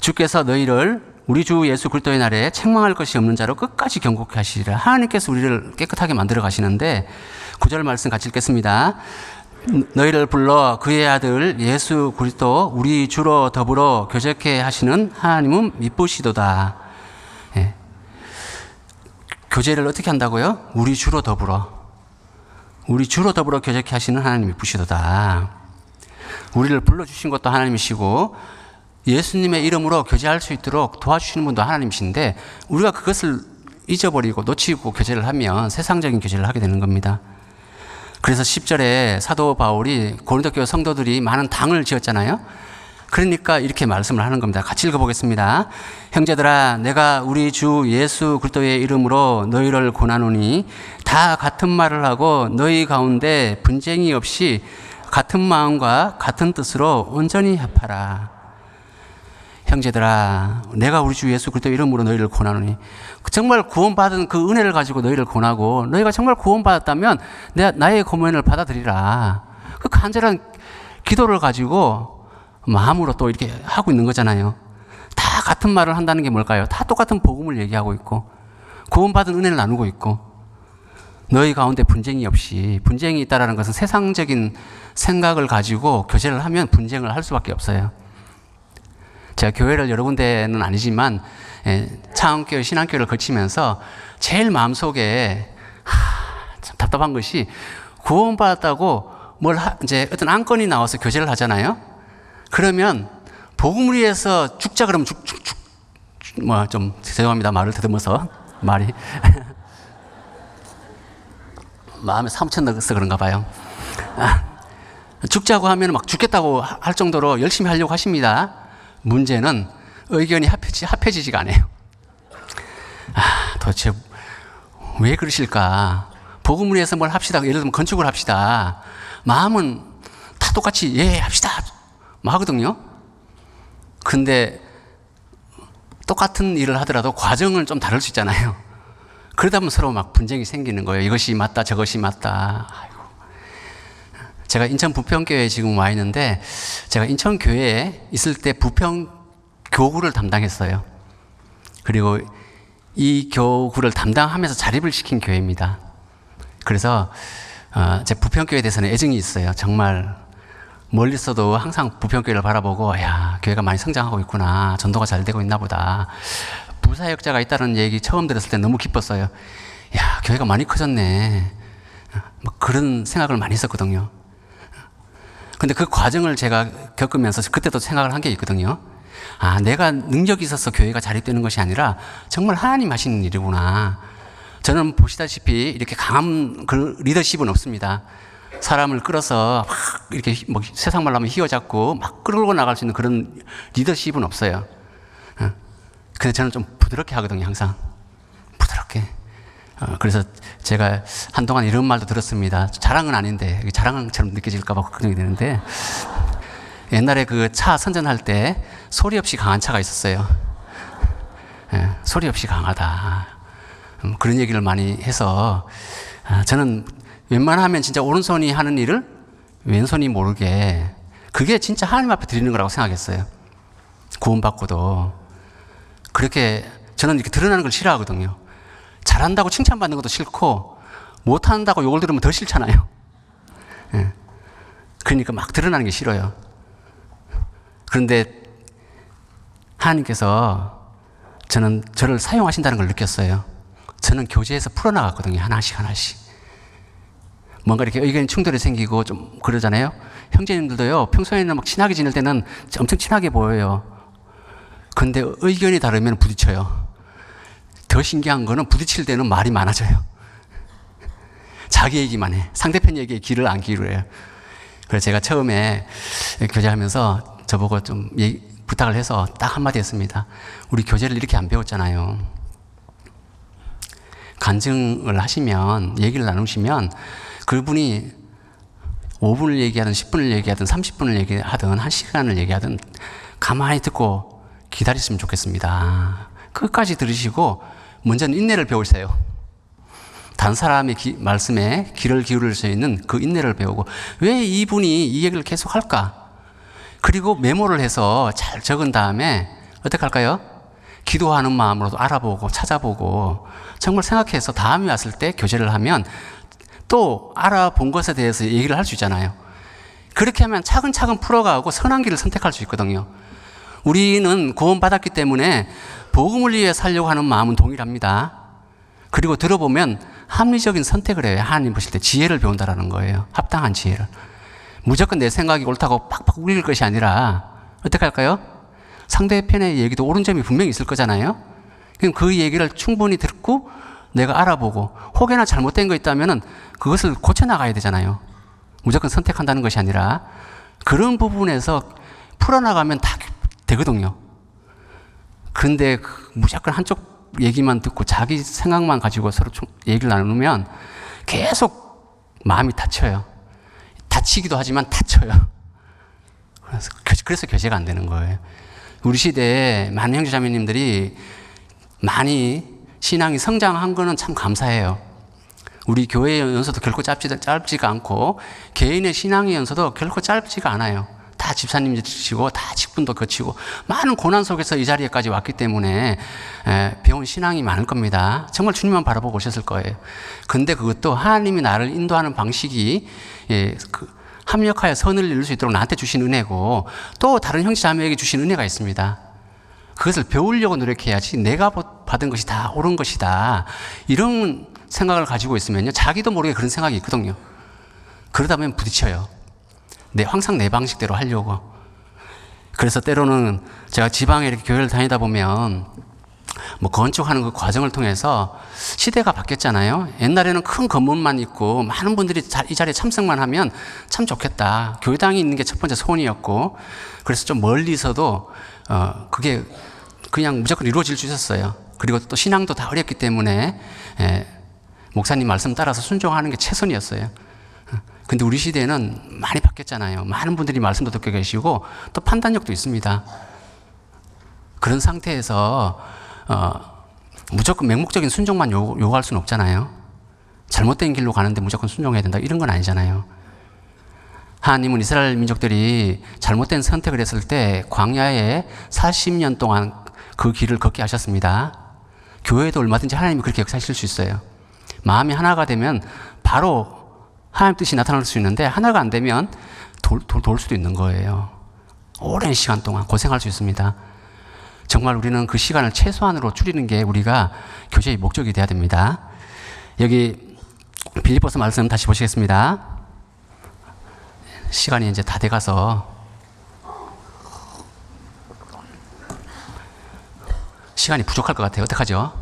Speaker 1: 주께서 너희를 우리 주 예수 그리스도의 날에 책망할 것이 없는 자로 끝까지 경고케 하시리라. 하나님께서 우리를 깨끗하게 만들어 가시는데 9절 말씀 같이 읽겠습니다. 너희를 불러 그의 아들 예수 그리스도 우리 주로 더불어 교제케 하시는 하나님은 미쁘시도다. 예. 교제를 어떻게 한다고요? 우리 주로 더불어 교제케 하시는 하나님이 미쁘시도다. 우리를 불러주신 것도 하나님이시고 예수님의 이름으로 교제할 수 있도록 도와주시는 분도 하나님이신데 우리가 그것을 잊어버리고 놓치고 교제를 하면 세상적인 교제를 하게 되는 겁니다. 그래서 10절에 사도 바울이 고린도 교회 성도들이 많은 당을 지었잖아요. 그러니까 이렇게 말씀을 하는 겁니다. 같이 읽어보겠습니다. 형제들아, 내가 우리 주 예수 그리스도의 이름으로 너희를 권하노니 다 같은 말을 하고 너희 가운데 분쟁이 없이 같은 마음과 같은 뜻으로 온전히 합하라. 형제들아, 내가 우리 주 예수 그리스도 이름으로 너희를 권하노니, 정말 구원받은 그 은혜를 가지고 너희를 권하고 너희가 정말 구원받았다면 나의 고면을 받아들이라. 그 간절한 기도를 가지고 마음으로 또 이렇게 하고 있는 거잖아요. 다 같은 말을 한다는 게 뭘까요? 다 똑같은 복음을 얘기하고 있고 구원받은 은혜를 나누고 있고 너희 가운데 분쟁이 없이, 분쟁이 있다는 것은 세상적인 생각을 가지고 교제를 하면 분쟁을 할 수밖에 없어요. 제가 교회를 여러 군데는 아니지만 창원교회, 신앙교회를 거치면서 제일 마음속에 참 답답한 것이 구원받았다고 이제 어떤 안건이 나와서 교제를 하잖아요. 그러면 복음을 위해서 죽자 그러면 좀 죄송합니다. 말을 더듬어서 말이 마음에 사무쳐 넣어서 그런가 봐요. 죽자고 하면 막 죽겠다고 할 정도로 열심히 하려고 하십니다. 문제는 의견이 합해지지가 않아요. 도대체 왜 그러실까? 복음을 위해서 뭘 합시다. 예를 들면 건축을 합시다. 마음은 다 똑같이 합시다 하거든요. 근데 똑같은 일을 하더라도 과정은 좀 다를 수 있잖아요. 그러다 보면 서로 막 분쟁이 생기는 거예요. 이것이 맞다, 저것이 맞다. 제가 인천 부평교회에 지금 와 있는데 제가 인천교회에 있을 때 부평 교구를 담당했어요. 그리고 이 교구를 담당하면서 자립을 시킨 교회입니다. 그래서 제 부평교회에 대해서는 애정이 있어요. 정말 멀리서도 항상 부평교회를 바라보고 야, 교회가 많이 성장하고 있구나. 전도가 잘 되고 있나 보다. 부사역자가 있다는 얘기 처음 들었을 때 너무 기뻤어요. 야, 교회가 많이 커졌네. 그런 생각을 많이 했었거든요. 근데 그 과정을 제가 겪으면서 그때도 생각을 한 게 있거든요. 아, 내가 능력이 있어서 교회가 자립되는 것이 아니라 정말 하나님 하시는 일이구나. 저는 보시다시피 이렇게 강한 그 리더십은 없습니다. 사람을 끌어서 막 이렇게 뭐 세상 말로 하면 휘어잡고 막 끌고 나갈 수 있는 그런 리더십은 없어요. 근데 저는 좀 부드럽게 하거든요, 항상. 부드럽게. 그래서 제가 한동안 이런 말도 들었습니다. 자랑은 아닌데, 자랑처럼 느껴질까봐 걱정이 되는데, 옛날에 그 차 선전할 때 소리 없이 강한 차가 있었어요. 소리 없이 강하다. 그런 얘기를 많이 해서, 저는 웬만하면 진짜 오른손이 하는 일을 왼손이 모르게, 그게 진짜 하나님 앞에 드리는 거라고 생각했어요. 구원받고도. 그렇게 저는 이렇게 드러나는 걸 싫어하거든요. 잘한다고 칭찬받는 것도 싫고 못한다고 욕을 들으면 더 싫잖아요. 그러니까 막 드러나는 게 싫어요. 그런데 하나님께서 저를 사용하신다는 걸 느꼈어요. 저는 교제에서 풀어나갔거든요. 하나씩 하나씩. 뭔가 이렇게 의견이 충돌이 생기고 좀 그러잖아요. 형제님들도요, 평소에는 막 친하게 지낼 때는 엄청 친하게 보여요. 근데 의견이 다르면 부딪혀요. 더 신기한 거는 부딪힐 때는 말이 많아져요. 자기 얘기만 해. 상대편 얘기에 귀를 안 기울여요. 그래서 제가 처음에 교제하면서 저보고 좀 부탁을 해서 딱 한마디 했습니다. 우리 교제를 이렇게 안 배웠잖아요. 간증을 하시면, 얘기를 나누시면 그분이 5분을 얘기하든 10분을 얘기하든 30분을 얘기하든 1시간을 얘기하든 가만히 듣고 기다렸으면 좋겠습니다. 끝까지 들으시고 먼저는 인내를 배우세요. 다른 사람의 말씀에 귀를 기울일 수 있는 그 인내를 배우고, 왜 이분이 이 얘기를 계속 할까? 그리고 메모를 해서 잘 적은 다음에 어떻게 할까요? 기도하는 마음으로도 알아보고 찾아보고 정말 생각해서 다음에 왔을 때 교제를 하면 또 알아본 것에 대해서 얘기를 할 수 있잖아요. 그렇게 하면 차근차근 풀어가고 선한 길을 선택할 수 있거든요. 우리는 구원받았기 때문에 복음을 위해 살려고 하는 마음은 동일합니다. 그리고 들어보면 합리적인 선택을 해요. 하나님 보실 때 지혜를 배운다라는 거예요. 합당한 지혜를. 무조건 내 생각이 옳다고 팍팍 울릴 것이 아니라 어떻게 할까요? 상대편의 얘기도 옳은 점이 분명히 있을 거잖아요. 그럼 그 얘기를 충분히 듣고 내가 알아보고 혹여나 잘못된 거 있다면 그것을 고쳐나가야 되잖아요. 무조건 선택한다는 것이 아니라 그런 부분에서 풀어나가면 다 되거든요. 근데 무조건 한쪽 얘기만 듣고 자기 생각만 가지고 서로 얘기를 나누면 계속 마음이 다쳐요. 다치기도 하지만 다쳐요. 그래서 교제가 안 되는 거예요. 우리 시대에 많은 형제자매님들이 많이 신앙이 성장한 거는 참 감사해요. 우리 교회의 연서도 결코 짧지가 않고 개인의 신앙의 연서도 결코 짧지가 않아요. 다 집사님이시고 다 직분도 거치고 많은 고난 속에서 이 자리에까지 왔기 때문에 배운 신앙이 많을 겁니다. 정말 주님만 바라보고 오셨을 거예요. 근데 그것도 하나님이 나를 인도하는 방식이 합력하여 선을 이룰 수 있도록 나한테 주신 은혜고 또 다른 형제자매에게 주신 은혜가 있습니다. 그것을 배우려고 노력해야지 내가 받은 것이 다 옳은 것이다. 이런 생각을 가지고 있으면요. 자기도 모르게 그런 생각이 있거든요. 그러다 보면 부딪혀요. 항상 내 방식대로 하려고. 그래서 때로는 제가 지방에 이렇게 교회를 다니다 보면 뭐 건축하는 그 과정을 통해서 시대가 바뀌었잖아요. 옛날에는 큰 건물만 있고 많은 분들이 이 자리에 참석만 하면 참 좋겠다. 교회당이 있는 게 첫 번째 소원이었고 그래서 좀 멀리서도 그게 그냥 무조건 이루어질 수 있었어요. 그리고 또 신앙도 다 어렸기 때문에 목사님 말씀 따라서 순종하는 게 최선이었어요. 근데 우리 시대는 많이 바뀌었잖아요. 많은 분들이 말씀도 듣고 계시고 또 판단력도 있습니다. 그런 상태에서 무조건 맹목적인 순종만 요구할 수는 없잖아요. 잘못된 길로 가는데 무조건 순종해야 된다 이런 건 아니잖아요. 하나님은 이스라엘 민족들이 잘못된 선택을 했을 때 광야에 40년 동안 그 길을 걷게 하셨습니다. 교회도 얼마든지 하나님이 그렇게 역사하실 수 있어요. 마음이 하나가 되면 바로 하나님 뜻이 나타날 수 있는데 하나가 안 되면 돌 수도 있는 거예요. 오랜 시간 동안 고생할 수 있습니다. 정말 우리는 그 시간을 최소한으로 줄이는 게 우리가 교제의 목적이 돼야 됩니다. 여기 빌립보서 말씀 다시 보시겠습니다. 시간이 이제 다 돼가서 시간이 부족할 것 같아요. 어떡하죠?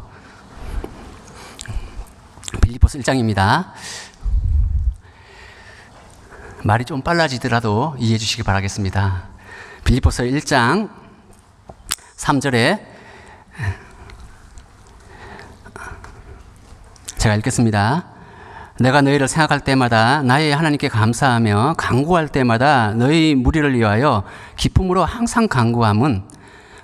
Speaker 1: 빌립보서 1장입니다. 말이 좀 빨라지더라도 이해해 주시기 바라겠습니다. 빌립보서 1장 3절에 제가 읽겠습니다. 내가 너희를 생각할 때마다 나의 하나님께 감사하며 간구할 때마다 너희 무리를 위하여 기쁨으로 항상 간구함은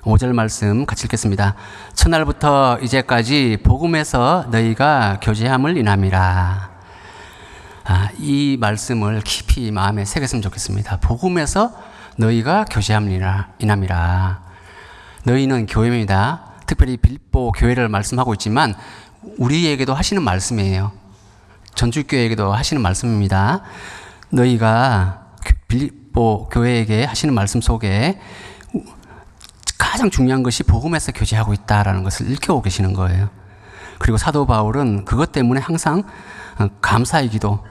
Speaker 1: 5절 말씀 같이 읽겠습니다. 첫날부터 이제까지 복음에서 너희가 교제함을 인함이라. 이 말씀을 깊이 마음에 새겼으면 좋겠습니다. 복음에서 너희가 교제함을 인함이라. 너희는 교회입니다. 특별히 빌립보 교회를 말씀하고 있지만 우리에게도 하시는 말씀이에요. 전주교회에게도 하시는 말씀입니다. 너희가 빌립보 교회에게 하시는 말씀 속에 가장 중요한 것이 복음에서 교제하고 있다라는 것을 일깨우고 계시는 거예요. 그리고 사도 바울은 그것 때문에 항상 감사의 기도,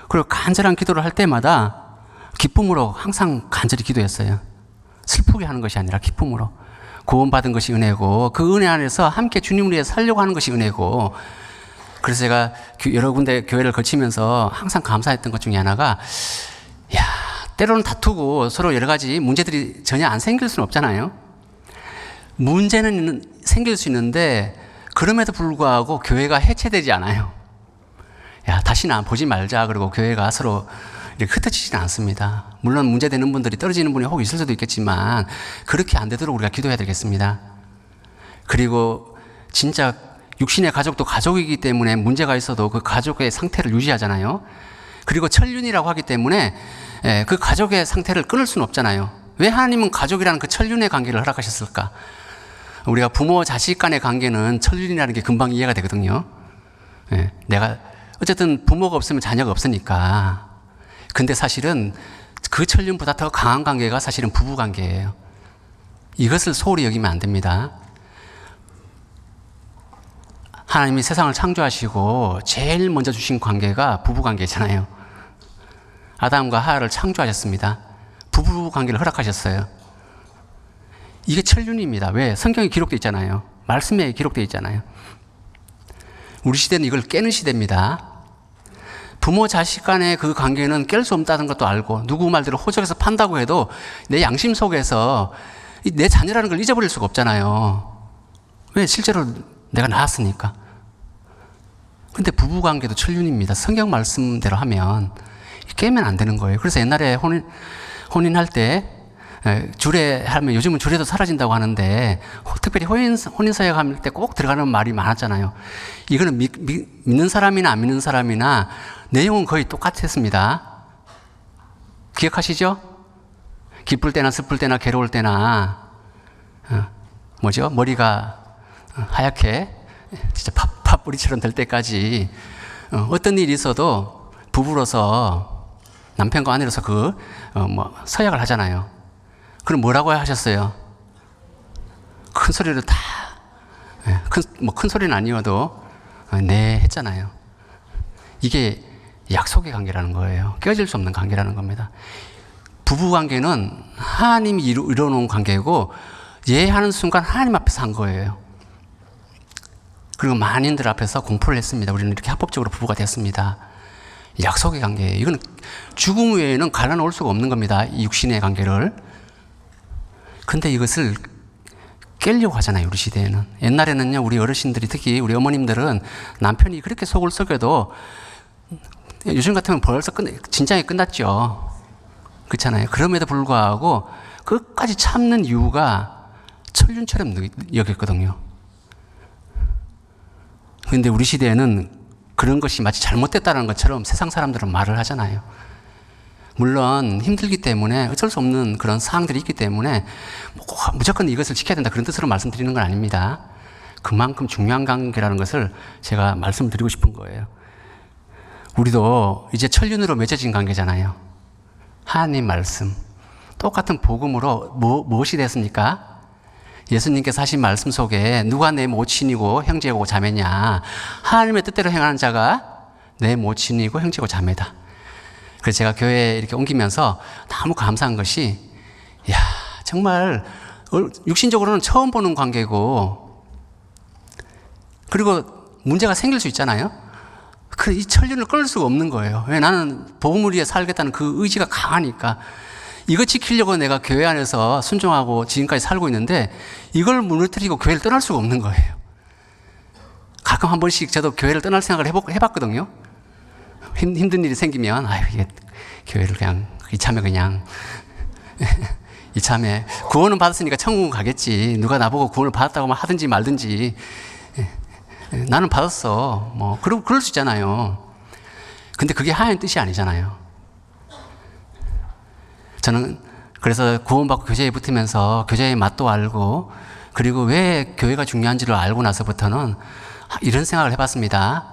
Speaker 1: 그리고 간절한 기도를 할 때마다 기쁨으로 항상 간절히 기도했어요. 슬프게 하는 것이 아니라 기쁨으로. 구원받은 것이 은혜고 그 은혜 안에서 함께 주님을 위해 살려고 하는 것이 은혜고, 그래서 제가 여러 군데 교회를 거치면서 항상 감사했던 것 중에 하나가, 때로는 다투고 서로 여러 가지 문제들이 전혀 안 생길 수는 없잖아요. 문제는 생길 수 있는데 그럼에도 불구하고 교회가 해체되지 않아요. 다시는 보지 말자 그러고 교회가 서로 이렇게 흩어지지는 않습니다. 물론 문제되는 분들이 떨어지는 분이 혹 있을 수도 있겠지만 그렇게 안 되도록 우리가 기도해야 되겠습니다. 그리고 진짜 육신의 가족도 가족이기 때문에 문제가 있어도 그 가족의 상태를 유지하잖아요. 그리고 천륜이라고 하기 때문에 그 가족의 상태를 끊을 수는 없잖아요. 왜 하나님은 가족이라는 그 천륜의 관계를 허락하셨을까? 우리가 부모 자식 간의 관계는 천륜이라는 게 금방 이해가 되거든요. 내가 어쨌든 부모가 없으면 자녀가 없으니까. 근데 사실은 그 천륜보다 더 강한 관계가 사실은 부부 관계예요. 이것을 소홀히 여기면 안 됩니다. 하나님이 세상을 창조하시고 제일 먼저 주신 관계가 부부 관계잖아요. 아담과 하와를 창조하셨습니다. 부부 관계를 허락하셨어요. 이게 천륜입니다. 왜? 성경에 기록되어 있잖아요. 말씀에 기록되어 있잖아요. 우리 시대는 이걸 깨는 시대입니다. 부모 자식 간의 그 관계는 깰 수 없다는 것도 알고, 누구 말대로 호적에서 판다고 해도 내 양심 속에서 내 자녀라는 걸 잊어버릴 수가 없잖아요. 왜? 실제로 내가 낳았으니까. 근데 부부 관계도 천륜입니다. 성경 말씀대로 하면 깨면 안 되는 거예요. 그래서 옛날에 혼인할 때 주례 하면, 요즘은 주례도 사라진다고 하는데 특별히 혼인서약 할 때 꼭 들어가는 말이 많았잖아요. 이거는 믿는 사람이나 안 믿는 사람이나 내용은 거의 똑같았습니다. 기억하시죠? 기쁠 때나 슬플 때나 괴로울 때나 머리가 하얗게 진짜 팝팝 뿌리처럼 될 때까지 어떤 일이 있어도 부부로서 남편과 아내로서 서약을 하잖아요. 그럼 뭐라고 하셨어요? 큰 소리로 다, 큰 소리는 아니어도 네 했잖아요. 이게 약속의 관계라는 거예요. 깨어질 수 없는 관계라는 겁니다. 부부 관계는 하나님이 이뤄놓은 관계고 예하는 순간 하나님 앞에서 한 거예요. 그리고 만인들 앞에서 공포를 했습니다. 우리는 이렇게 합법적으로 부부가 됐습니다. 약속의 관계예요. 이건 죽음 외에는 갈라놓을 수가 없는 겁니다. 이 육신의 관계를. 근데 이것을 깨려고 하잖아요, 우리 시대에는. 옛날에는요, 우리 어르신들이, 특히 우리 어머님들은 남편이 그렇게 속을 썩여도 요즘 같으면 벌써 진작에 끝났죠. 그렇잖아요. 그럼에도 불구하고 끝까지 참는 이유가 천륜처럼 여겼거든요. 그런데 우리 시대에는 그런 것이 마치 잘못됐다는 것처럼 세상 사람들은 말을 하잖아요. 물론 힘들기 때문에 어쩔 수 없는 그런 사항들이 있기 때문에 무조건 이것을 지켜야 된다, 그런 뜻으로 말씀드리는 건 아닙니다. 그만큼 중요한 관계라는 것을 제가 말씀드리고 싶은 거예요. 우리도 이제 천륜으로 맺어진 관계잖아요. 하나님 말씀, 똑같은 복음으로 무엇이 됐습니까? 예수님께서 하신 말씀 속에 누가 내 모친이고 형제고 자매냐? 하나님의 뜻대로 행하는 자가 내 모친이고 형제고 자매다. 그래서 제가 교회에 이렇게 옮기면서 너무 감사한 것이, 야, 정말 육신적으로는 처음 보는 관계고, 그리고 문제가 생길 수 있잖아요. 이 천륜을 끊을 수가 없는 거예요. 왜? 나는 복음을 위해 살겠다는 그 의지가 강하니까. 이거 지키려고 내가 교회 안에서 순종하고 지금까지 살고 있는데, 이걸 무너뜨리고 교회를 떠날 수가 없는 거예요. 가끔 한 번씩 저도 교회를 떠날 생각을 해봤거든요. 힘든 일이 생기면, 이게 교회를 그냥, 이참에 그냥, 이참에 구원은 받았으니까 천국은 가겠지. 누가 나보고 구원을 받았다고 하든지 말든지. 나는 받았어. 그럴 수 있잖아요. 근데 그게 하나님 뜻이 아니잖아요. 저는 그래서 구원받고 교제에 붙으면서 교제의 맛도 알고, 그리고 왜 교회가 중요한지를 알고 나서부터는 이런 생각을 해봤습니다.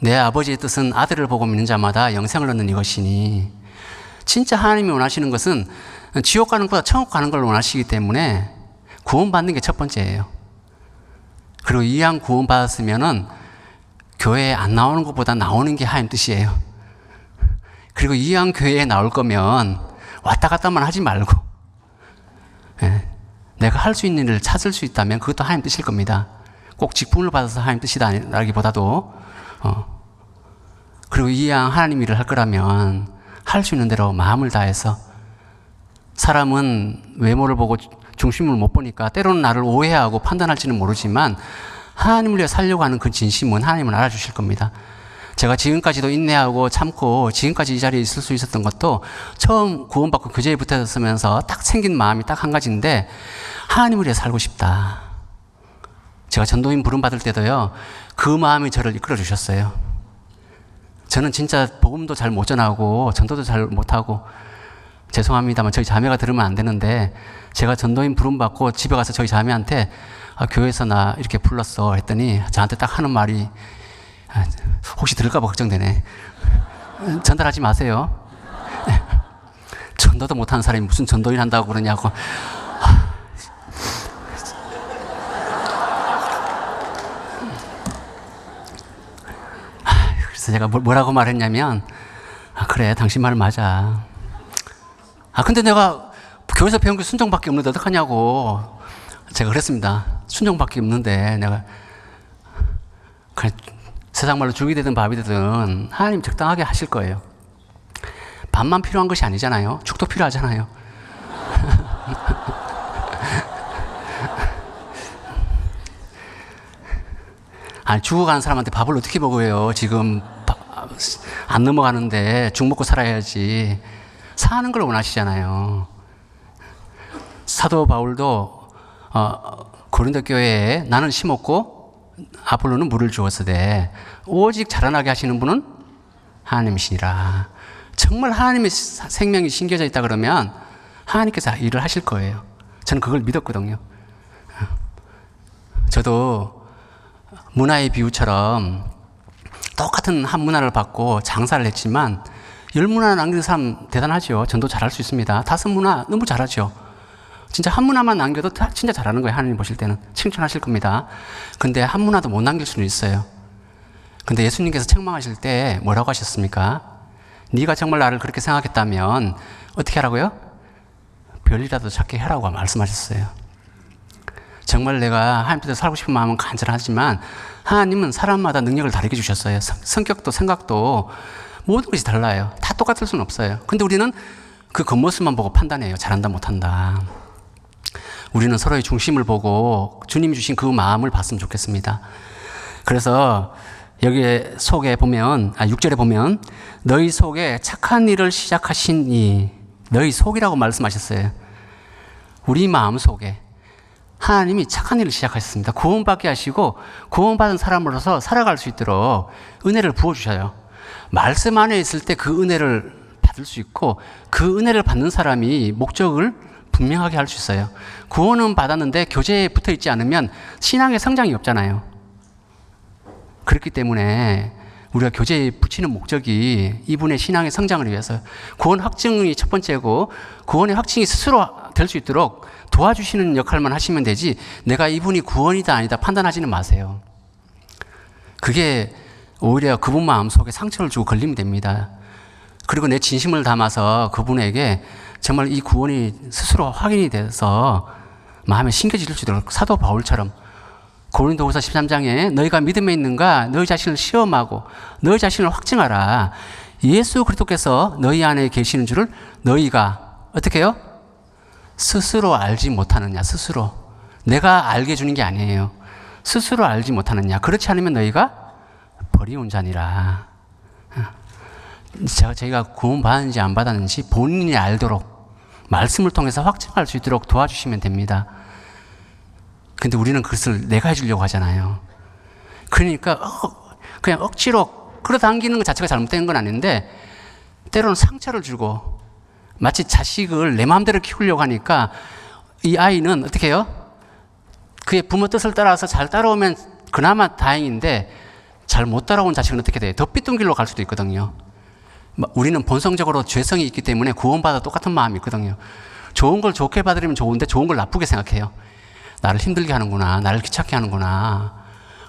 Speaker 1: 내 아버지의 뜻은 아들을 보고 믿는 자마다 영생을 얻는 이것이니, 진짜 하나님이 원하시는 것은 지옥 가는 것보다 천국 가는 걸 원하시기 때문에 구원받는 게 첫 번째예요. 그리고 이왕 구원받았으면은 교회에 안 나오는 것보다 나오는 게 하나님 뜻이에요. 그리고 이왕 교회에 나올 거면 왔다 갔다만 하지 말고, 내가 할 수 있는 일을 찾을 수 있다면 그것도 하나님 뜻일 겁니다. 꼭 직분을 받아서 하나님 뜻이다라기보다도, 그리고 이왕 하나님 일을 할 거라면 할 수 있는 대로 마음을 다해서, 사람은 외모를 보고 중심을 못 보니까 때로는 나를 오해하고 판단할지는 모르지만 하나님을 위해 살려고 하는 그 진심은 하나님은 알아주실 겁니다. 제가 지금까지도 인내하고 참고 지금까지 이 자리에 있을 수 있었던 것도 처음 구원받고 교제에 붙어서면서 딱 생긴 마음이 딱 한 가지인데, 하나님을 위해 살고 싶다. 제가 전도인 부름 받을 때도요, 그 마음이 저를 이끌어 주셨어요. 저는 진짜 복음도 잘 못 전하고 전도도 잘 못하고, 죄송합니다만 저희 자매가 들으면 안 되는데, 제가 전도인 부름 받고 집에 가서 저희 자매한테 교회에서 나 이렇게 불렀어 했더니 저한테 딱 하는 말이, 혹시 들을까 봐 걱정되네. 전달하지 마세요. 전도도 못하는 사람이 무슨 전도인 한다고 그러냐고. 그래서 제가 뭐라고 말했냐면, 그래, 당신 말 맞아. 근데 내가 교회에서 배운 게 순종밖에 없는데 어떡하냐고. 제가 그랬습니다. 순종밖에 없는데 내가 그냥 세상 말로 죽이 되든 밥이 되든 하나님 적당하게 하실 거예요. 밥만 필요한 것이 아니잖아요. 죽도 필요하잖아요. 아니, 죽어가는 사람한테 밥을 어떻게 먹어요? 지금 안 넘어가는데 죽 먹고 살아야지. 사는 걸 원하시잖아요. 사도 바울도 고린도 교회에 나는 심었고 아폴로는 물을 주었으되 오직 자라나게 하시는 분은 하나님이시니라. 정말 하나님의 생명이 심겨져 있다 그러면 하나님께서 일을 하실 거예요. 저는 그걸 믿었거든요. 저도 문화의 비유처럼 똑같은 한 문화를 받고 장사를 했지만 10문화 남기는 사람 대단하죠. 전도 잘할 수 있습니다. 5문화 너무 잘하죠. 진짜 한 문화만 남겨도 진짜 잘하는 거예요. 하나님 보실 때는 칭찬하실 겁니다. 근데 한 문화도 못 남길 수는 있어요. 근데 예수님께서 책망하실 때 뭐라고 하셨습니까? 네가 정말 나를 그렇게 생각했다면 어떻게 하라고요? 별이라도 찾게 해라고 말씀하셨어요. 정말 내가 하나님 뜻대로 살고 싶은 마음은 간절하지만 하나님은 사람마다 능력을 다르게 주셨어요. 성격도 생각도 모든 것이 달라요. 다 똑같을 수는 없어요. 근데 우리는 그 겉모습만 보고 판단해요. 잘한다 못한다. 우리는 서로의 중심을 보고 주님이 주신 그 마음을 봤으면 좋겠습니다. 그래서 여기 속에 보면 6절에 보면 너희 속에 착한 일을 시작하시니, 너희 속이라고 말씀하셨어요. 우리 마음 속에 하나님이 착한 일을 시작하셨습니다. 구원받게 하시고 구원받은 사람으로서 살아갈 수 있도록 은혜를 부어주셔요. 말씀 안에 있을 때 그 은혜를 받을 수 있고 그 은혜를 받는 사람이 목적을 분명하게 할 수 있어요. 구원은 받았는데 교제에 붙어 있지 않으면 신앙의 성장이 없잖아요. 그렇기 때문에 우리가 교제에 붙이는 목적이 이분의 신앙의 성장을 위해서, 구원 확증이 첫 번째고 구원의 확증이 스스로 될 수 있도록 도와주시는 역할만 하시면 되지, 내가 이분이 구원이다 아니다 판단하지는 마세요. 그게 오히려 그분 마음속에 상처를 주고 걸리면 됩니다. 그리고 내 진심을 담아서 그분에게 정말 이 구원이 스스로 확인이 돼서 마음에 심겨질 수 있도록 사도 바울처럼 고린도후서 13장에 너희가 믿음에 있는가 너희 자신을 시험하고 너희 자신을 확증하라. 예수 그리스도께서 너희 안에 계시는 줄을 너희가 어떻게 해요? 스스로 알지 못하느냐. 스스로. 내가 알게 해주는 게 아니에요. 스스로 알지 못하느냐. 그렇지 않으면 너희가 버리운 자니라. 저희가 구원 받았는지 안 받았는지 본인이 알도록 말씀을 통해서 확증할 수 있도록 도와주시면 됩니다. 근데 우리는 그것을 내가 해주려고 하잖아요. 그러니까 그냥 억지로 끌어당기는 것 자체가 잘못된 건 아닌데 때로는 상처를 주고 마치 자식을 내 마음대로 키우려고 하니까 이 아이는 어떻게 해요? 그의 부모 뜻을 따라서 잘 따라오면 그나마 다행인데 잘 못 따라온 자식은 어떻게 돼요? 더 삐뚤 길로 갈 수도 있거든요. 우리는 본성적으로 죄성이 있기 때문에 구원받아 똑같은 마음이 있거든요. 좋은 걸 좋게 받으려면 좋은데 좋은 걸 나쁘게 생각해요. 나를 힘들게 하는구나. 나를 귀찮게 하는구나.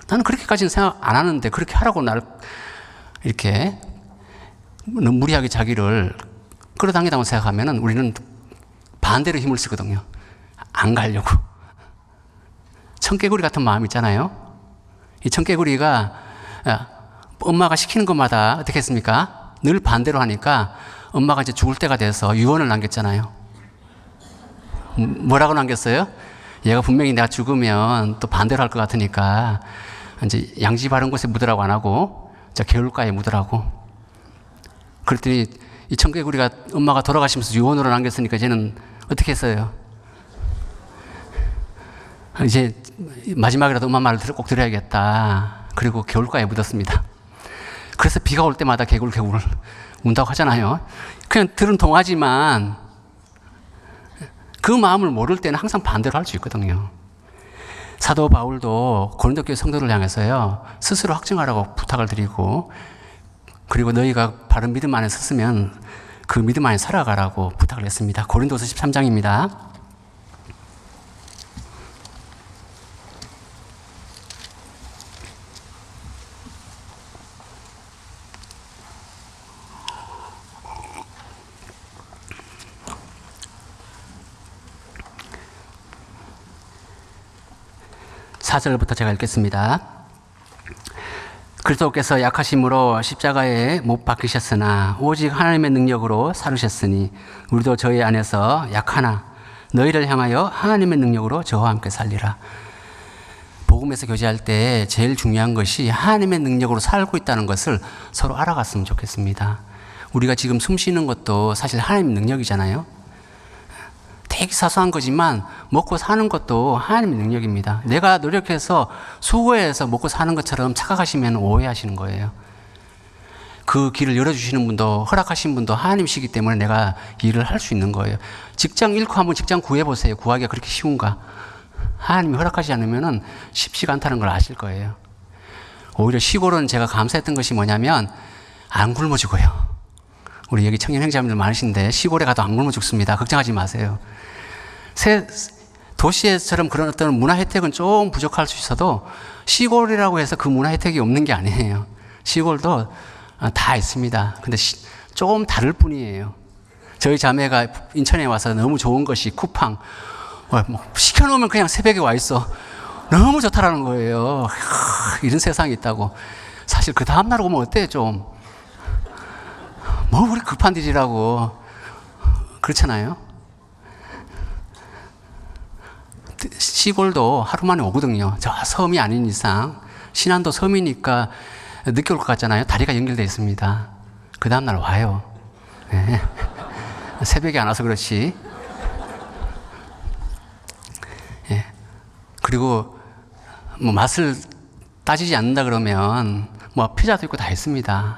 Speaker 1: 나는 그렇게까지는 생각 안 하는데 그렇게 하라고 나를 이렇게 무리하게 자기를 끌어당긴다고 생각하면 우리는 반대로 힘을 쓰거든요. 안 가려고. 청개구리 같은 마음 있잖아요. 이 청개구리가 엄마가 시키는 것마다 어떻게 했습니까? 늘 반대로 하니까 엄마가 이제 죽을 때가 돼서 유언을 남겼잖아요. 뭐라고 남겼어요? 얘가 분명히 내가 죽으면 또 반대로 할 것 같으니까 이제 양지 바른 곳에 묻으라고 안 하고 저 개울가에 묻으라고. 그랬더니 이 청개구리가 엄마가 돌아가시면서 유언으로 남겼으니까 이제는 어떻게 했어요? 이제 마지막이라도 엄마 말을 꼭 들어야겠다. 그리고 개울가에 묻었습니다. 그래서 비가 올 때마다 개굴 운다고 하잖아요. 그냥 들은 동화지만 그 마음을 모를 때는 항상 반대로 할 수 있거든요. 사도 바울도 고린도 교회 성도를 향해서요, 스스로 확증하라고 부탁을 드리고, 그리고 너희가 바른 믿음 안에 섰으면 그 믿음 안에 살아가라고 부탁을 했습니다. 고린도서 13장입니다. (4절부터) 제가 읽겠습니다. 그리스도께서 약하심으로 십자가에 못 박히셨으나 오직 하나님의 능력으로 살으셨으니 우리도 저희 안에서 약하나 너희를 향하여 하나님의 능력으로 저와 함께 살리라. 복음에서 교제할 때 제일 중요한 것이 하나님의 능력으로 살고 있다는 것을 서로 알아갔으면 좋겠습니다. 우리가 지금 숨 쉬는 것도 사실 하나님의 능력이잖아요. 되게 사소한 거지만 먹고 사는 것도 하나님의 능력입니다. 내가 노력해서 수고해서 먹고 사는 것처럼 착각하시면 오해하시는 거예요. 그 길을 열어주시는 분도 허락하신 분도 하나님이시기 때문에 내가 일을 할 수 있는 거예요. 직장 잃고 한번 직장 구해보세요. 구하기가 그렇게 쉬운가? 하나님이 허락하지 않으면 쉽지가 않다는 걸 아실 거예요. 오히려 시골은 제가 감사했던 것이 뭐냐면 안 굶어 죽어요. 우리 여기 청년 형제님들 많으신데 시골에 가도 안 굶어 죽습니다. 걱정하지 마세요. 도시에처럼 그런 어떤 문화 혜택은 좀 부족할 수 있어도 시골이라고 해서 그 문화 혜택이 없는 게 아니에요. 시골도 다 있습니다. 근데 조금 다를 뿐이에요. 저희 자매가 인천에 와서 너무 좋은 것이 쿠팡, 뭐 시켜놓으면 그냥 새벽에 와 있어. 너무 좋다라는 거예요. 이런 세상이 있다고. 사실 그 다음날 오면 어때요 좀. 뭐 우리 급한 일이라고. 그렇잖아요. 시골도 하루 만에 오거든요. 저 섬이 아닌 이상. 신안도 섬이니까 늦게 올 것 같잖아요. 다리가 연결되어 있습니다. 그 다음날 와요. 네. 새벽에 안 와서 그렇지. 네. 그리고 뭐 맛을 따지지 않는다 그러면 뭐 피자도 있고 다 있습니다.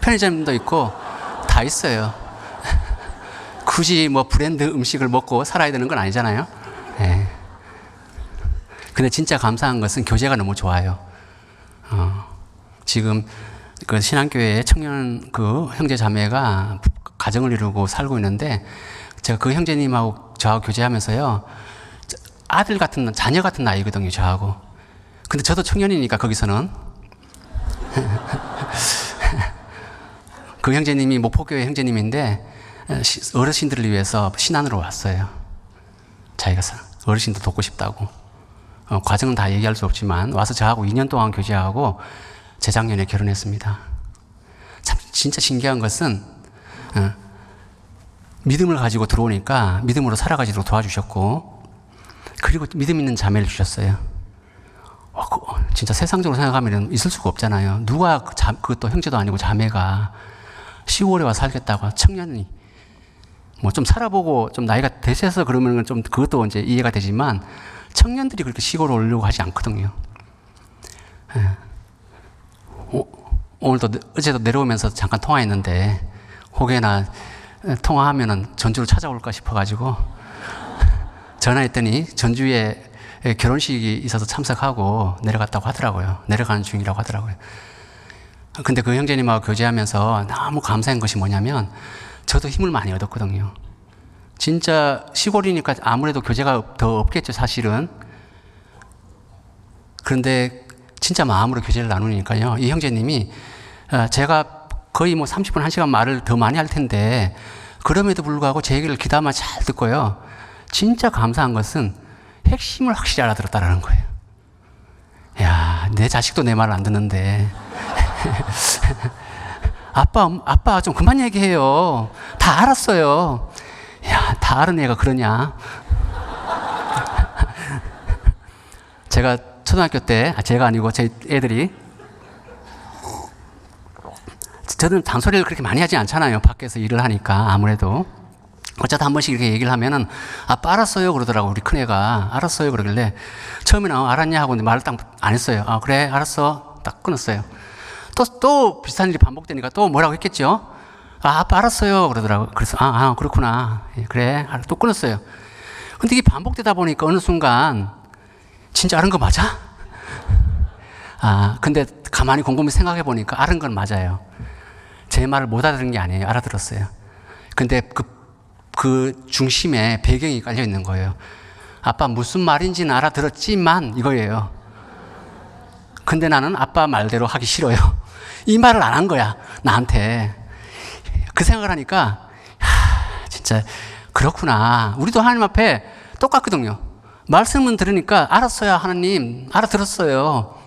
Speaker 1: 편의점도 있고 다 있어요. 굳이 뭐 브랜드 음식을 먹고 살아야 되는 건 아니잖아요. 네. 근데 진짜 감사한 것은 교제가 너무 좋아요. 지금 그 신앙교회에 청년 그 형제 자매가 가정을 이루고 살고 있는데 제가 그 형제님하고 저하고 교제하면서요, 아들 같은 자녀 같은 나이거든요, 저하고. 근데 저도 청년이니까 거기서는 그 형제님이 목포교회 형제님인데 어르신들을 위해서 신안으로 왔어요. 자기가 어르신도 돕고 싶다고. 과정은 다 얘기할 수 없지만 와서 저하고 2년 동안 교제하고 재작년에 결혼했습니다. 참 진짜 신기한 것은 믿음을 가지고 들어오니까 믿음으로 살아가지도록 도와주셨고, 그리고 믿음 있는 자매를 주셨어요. 진짜 세상적으로 생각하면 있을 수가 없잖아요. 누가 그것도 형제도 아니고 자매가 시골에 와서 살겠다고, 청년이 뭐 좀 살아보고 좀 나이가 되셔서 그러면 좀 그것도 이제 이해가 되지만 청년들이 그렇게 시골에 오려고 하지 않거든요. 오늘도 어제도 내려오면서 잠깐 통화했는데 혹여나 통화하면은 전주로 찾아올까 싶어가지고 전화했더니 전주에 결혼식이 있어서 참석하고 내려갔다고 하더라고요. 내려가는 중이라고 하더라고요. 근데 그 형제님하고 교제하면서 너무 감사한 것이 뭐냐면 저도 힘을 많이 얻었거든요. 진짜 시골이니까 아무래도 교제가 더 없겠죠, 사실은. 그런데 진짜 마음으로 교제를 나누니까요, 이 형제님이 제가 거의 뭐 30분, 1시간 말을 더 많이 할 텐데 그럼에도 불구하고 제 얘기를 귀담아 잘 듣고요. 진짜 감사한 것은 핵심을 확실히 알아들었다라는 거예요. 야, 내 자식도 내 말을 안 듣는데 아빠 좀 그만 얘기해요. 다 알았어요. 야, 다 아는 애가 그러냐. 제가 초등학교 때, 제가 아니고 제 애들이, 저는 잔소리를 그렇게 많이 하지 않잖아요. 밖에서 일을 하니까 아무래도. 어쩌다 한 번씩 이렇게 얘기를 하면은 아빠 알았어요 그러더라고. 우리 큰애가 알았어요 그러길래 처음에는 알았냐 하고 말을 딱 안 했어요. 그래 알았어 딱 끊었어요. 또 비슷한 일이 반복되니까 또 뭐라고 했겠죠. 아빠 알았어요 그러더라고. 그래서 그렇구나. 그래 또 끊었어요. 근데 이게 반복되다 보니까 어느 순간 진짜 알은 거 맞아? 근데 가만히 곰곰이 생각해 보니까 알은 건 맞아요. 제 말을 못 알아들은 게 아니에요. 알아들었어요. 근데 그 중심에 배경이 깔려 있는 거예요. 아빠 무슨 말인지는 알아들었지만 이거예요. 근데 나는 아빠 말대로 하기 싫어요. 이 말을 안 한 거야, 나한테. 그 생각을 하니까, 진짜, 그렇구나. 우리도 하나님 앞에 똑같거든요. 말씀은 들으니까, 알았어요, 하나님. 알아들었어요.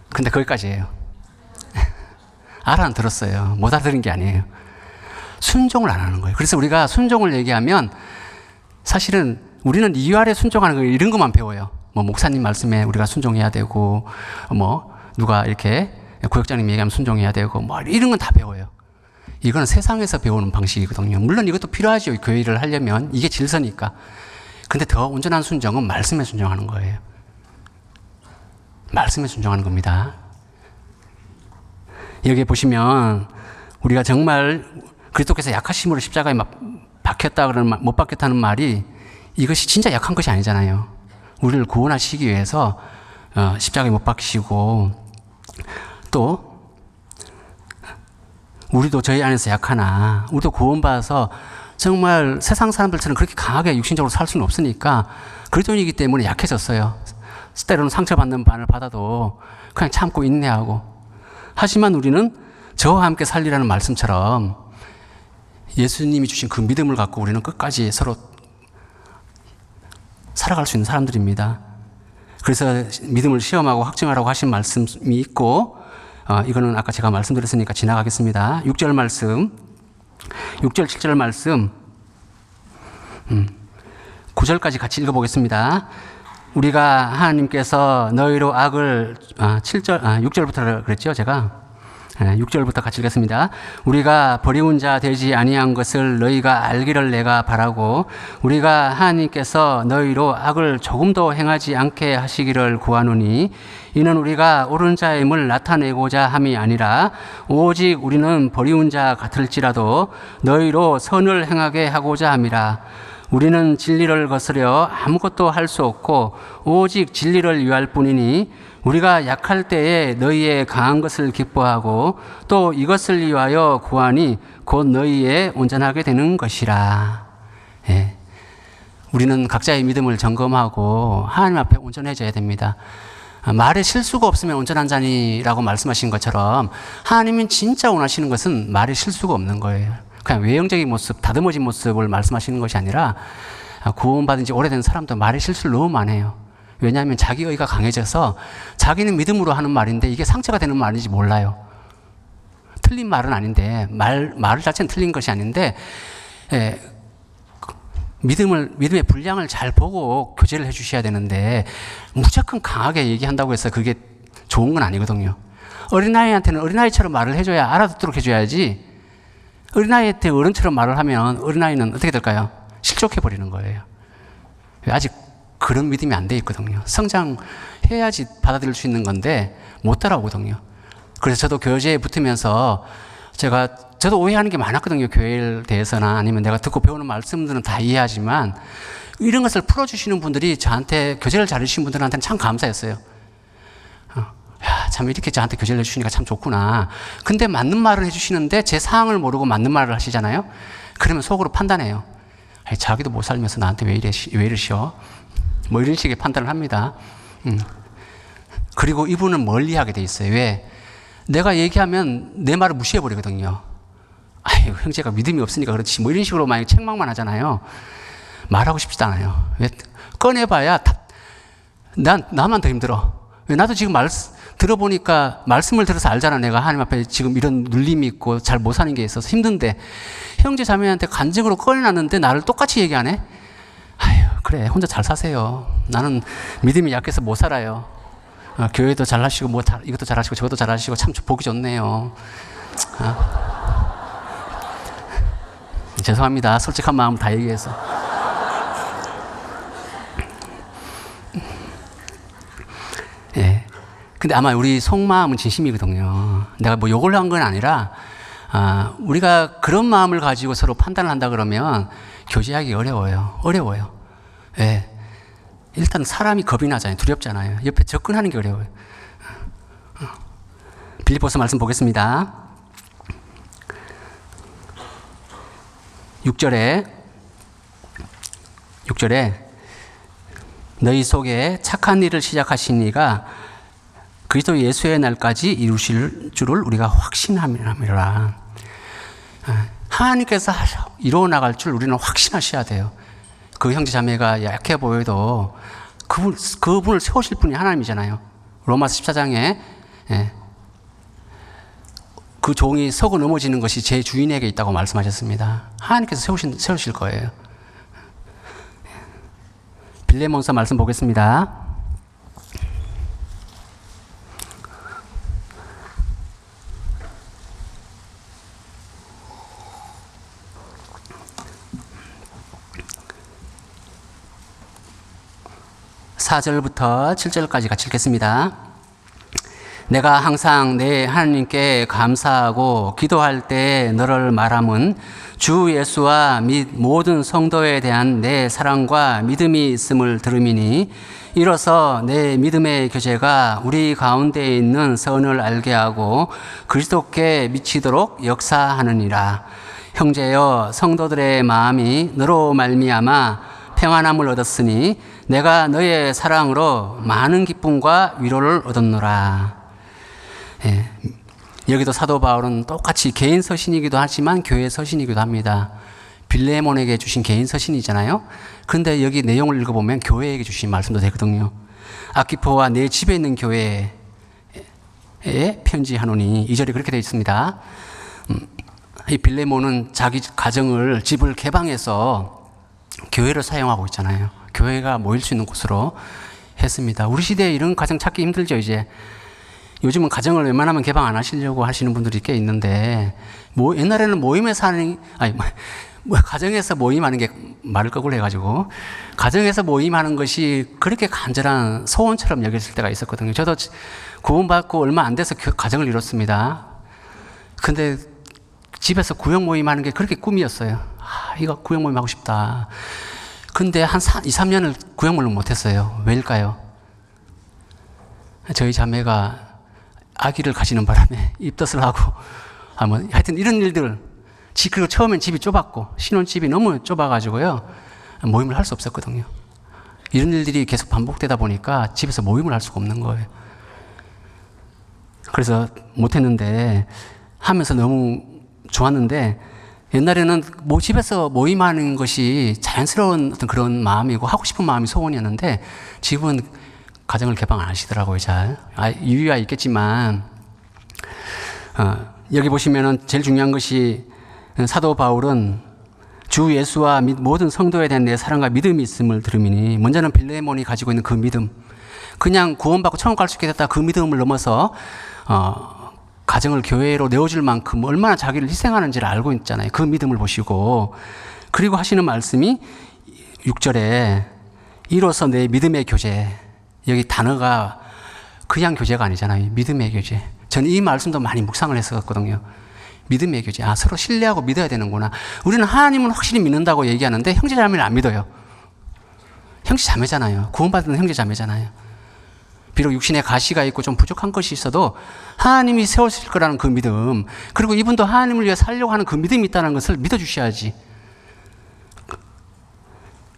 Speaker 1: 근데 거기까지예요. 알아들었어요. 못 알아들은 게 아니에요. 순종을 안 하는 거예요. 그래서 우리가 순종을 얘기하면, 사실은 우리는 이유 아래 순종하는 거, 이런 것만 배워요. 뭐, 목사님 말씀에 우리가 순종해야 되고, 누가 이렇게 구역장님 얘기하면 순종해야 되고, 이런 건 다 배워요. 이건 세상에서 배우는 방식이거든요. 물론 이것도 필요하죠. 교회를 하려면. 이게 질서니까. 근데 더 온전한 순종은 말씀에 순종하는 거예요. 말씀에 순종하는 겁니다. 여기 보시면, 우리가 정말 그리스도께서 약하심으로 십자가에 박혔다 그러는 못 박혔다는 말이 이것이 진짜 약한 것이 아니잖아요. 우리를 구원하시기 위해서 십자가에 못 박히시고, 또 우리도 저희 안에서 약하나 우리도 구원받아서 정말 세상 사람들처럼 그렇게 강하게 육신적으로 살 수는 없으니까 그리스도인이기 때문에 약해졌어요. 때로는 상처받는 반을 받아도 그냥 참고 인내하고. 하지만 우리는 저와 함께 살리라는 말씀처럼 예수님이 주신 그 믿음을 갖고 우리는 끝까지 서로 살아갈 수 있는 사람들입니다. 그래서 믿음을 시험하고 확증하라고 하신 말씀이 있고, 이거는 아까 제가 말씀드렸으니까 지나가겠습니다. 6절 말씀, 6절, 7절 말씀, 9절까지 같이 읽어보겠습니다. 우리가 하나님께서 너희로 악을, 6절부터 그랬죠, 제가. 6절부터 같이 읽겠습니다. 우리가 버리운 자 되지 아니한 것을 너희가 알기를 내가 바라고, 우리가 하나님께서 너희로 악을 조금도 행하지 않게 하시기를 구하노니, 이는 우리가 옳은 자임을 나타내고자 함이 아니라 오직 우리는 버리운 자 같을지라도 너희로 선을 행하게 하고자 함이라. 우리는 진리를 거스려 아무것도 할 수 없고 오직 진리를 위할 뿐이니, 우리가 약할 때에 너희의 강한 것을 기뻐하고 또 이것을 위하여 구하니 곧 너희의 온전하게 되는 것이라. 예. 우리는 각자의 믿음을 점검하고 하나님 앞에 온전해져야 됩니다. 말에 실수가 없으면 온전한 자니라고 말씀하신 것처럼 하나님은 진짜 원하시는 것은 말에 실수가 없는 거예요. 그냥 외형적인 모습, 다듬어진 모습을 말씀하시는 것이 아니라 구원받은 지 오래된 사람도 말에 실수를 너무 많이 해요. 왜냐하면 자기 의가 강해져서 자기는 믿음으로 하는 말인데 이게 상처가 되는 말인지 몰라요. 틀린 말은 아닌데 말 자체는 틀린 것이 아닌데 믿음의 분량을 잘 보고 교제를 해주셔야 되는데 무조건 강하게 얘기한다고 해서 그게 좋은 건 아니거든요. 어린아이한테는 어린아이처럼 말을 해줘야 알아듣도록 해줘야지 어린아이한테 어른처럼 말을 하면 어린아이는 어떻게 될까요? 실족해버리는 거예요. 아직 그런 믿음이 안 돼 있거든요. 성장해야지 받아들일 수 있는 건데 못 따라오거든요. 그래서 저도 교제에 붙으면서 저도 오해하는 게 많았거든요. 교회에 대해서나 아니면 내가 듣고 배우는 말씀들은 다 이해하지만 이런 것을 풀어주시는 분들이 저한테 교제를 잘해주신 분들한테는 참 감사했어요. 참 이렇게 저한테 교제를 해주시니까 참 좋구나. 근데 맞는 말을 해주시는데 제 상황을 모르고 맞는 말을 하시잖아요. 그러면 속으로 판단해요. 자기도 못 살면서 나한테 왜 이러시오? 뭐 이런 식의 판단을 합니다. 그리고 이분은 멀리하게 돼 있어요. 왜? 내가 얘기하면 내 말을 무시해버리거든요. 아유, 형제가 믿음이 없으니까 그렇지. 뭐 이런 식으로 만약에 책망만 하잖아요. 말하고 싶지도 않아요. 왜? 꺼내봐야 나만 더 힘들어. 왜? 나도 지금 들어보니까 말씀을 들어서 알잖아. 내가 하나님 앞에 지금 이런 눌림이 있고 잘 못 사는 게 있어서 힘든데 형제 자매한테 간증으로 꺼내놨는데 나를 똑같이 얘기하네. 아유, 그래. 혼자 잘 사세요. 나는 믿음이 약해서 못 살아요. 교회도 잘 하시고 이것도 잘 하시고 저것도 잘 하시고 참 보기 좋네요. 죄송합니다. 솔직한 마음 다 얘기해서. 예. 근데 아마 우리 속마음은 진심이거든요. 내가 뭐 욕을 한 건 아니라 우리가 그런 마음을 가지고 서로 판단을 한다 그러면 교제하기 어려워요. 예. 일단 사람이 겁이 나잖아요. 두렵잖아요. 옆에 접근하는 게 어려워요. 빌립보서 말씀 보겠습니다. 6절에 너희 속에 착한 일을 시작하신 이가 그리스도 예수의 날까지 이루실 줄을 우리가 확신함이라. 하나님께서 이루어 나갈 줄 우리는 확신하셔야 돼요. 그 형제 자매가 약해 보여도 그분을 세우실 분이 하나님이잖아요. 로마서 14장에 그 종이 서고 넘어지는 것이 제 주인에게 있다고 말씀하셨습니다. 하나님께서 세우실 거예요. 빌레몬서 말씀 보겠습니다. (4절부터) (7절까지) 같이 읽겠습니다. 내가 항상 내 하나님께 감사하고 기도할 때 너를 말함은 주 예수와 및 모든 성도에 대한 내 사랑과 믿음이 있음을 들음이니 이로써 내 믿음의 교제가 우리 가운데 있는 선을 알게 하고 그리스도께 미치도록 역사하느니라. 형제여, 성도들의 마음이 너로 말미암아 평안함을 얻었으니 내가 너의 사랑으로 많은 기쁨과 위로를 얻었노라. 예. 여기도 사도 바울은 똑같이 개인 서신이기도 하지만 교회 서신이기도 합니다. 빌레몬에게 주신 개인 서신이잖아요. 그런데 여기 내용을 읽어보면 교회에게 주신 말씀도 되거든요. 아키포와 내 집에 있는 교회에 편지하노니 2절이 그렇게 되어 있습니다. 이 빌레몬은 자기 가정을 집을 개방해서 교회를 사용하고 있잖아요. 교회가 모일 수 있는 곳으로 했습니다. 우리 시대에 이런 가정 찾기 힘들죠. 이제 요즘은 가정을 웬만하면 개방 안 하시려고 하시는 분들이 꽤 있는데 옛날에는 모임에서 가정에서 모임하는 게 말을 거꾸로 해가지고 가정에서 모임하는 것이 그렇게 간절한 소원처럼 여겨질 때가 있었거든요. 저도 구원받고 얼마 안 돼서 가정을 이뤘습니다. 근데 집에서 구역 모임하는 게 그렇게 꿈이었어요. 이거 구역 모임 하고 싶다. 근데 한 2, 3년을 구역 모임을 못했어요. 왜일까요? 저희 자매가 아기를 가지는 바람에 입덧을 하고 하여튼 이런 일들. 그리고 처음엔 집이 좁았고 신혼집이 너무 좁아가지고요 모임을 할 수 없었거든요. 이런 일들이 계속 반복되다 보니까 집에서 모임을 할 수가 없는 거예요. 그래서 못했는데 하면서 너무 좋았는데 옛날에는 집에서 모임하는 것이 자연스러운 어떤 그런 마음이고 하고 싶은 마음이 소원이었는데 지금은 가정을 개방 안 하시더라고요. 잘 이유가 있겠지만 여기 보시면은 제일 중요한 것이 사도 바울은 주 예수와 및 모든 성도에 대한 내 사랑과 믿음이 있음을 들으니 먼저는 빌레몬이 가지고 있는 그 믿음, 그냥 구원받고 천국 갈 수 있게 됐다 그 믿음을 넘어서 가정을 교회로 내어줄 만큼 얼마나 자기를 희생하는지를 알고 있잖아요. 그 믿음을 보시고 그리고 하시는 말씀이 6절에 이로써 내 믿음의 교제, 여기 단어가 그냥 교제가 아니잖아요. 믿음의 교제. 저는 이 말씀도 많이 묵상을 했었거든요. 믿음의 교제. 서로 신뢰하고 믿어야 되는구나. 우리는 하나님은 확실히 믿는다고 얘기하는데 형제 자매를 안 믿어요. 형제 자매잖아요. 구원받은 형제 자매잖아요. 비록 육신에 가시가 있고 좀 부족한 것이 있어도 하나님이 세우실 거라는 그 믿음, 그리고 이분도 하나님을 위해 살려고 하는 그 믿음이 있다는 것을 믿어주셔야지.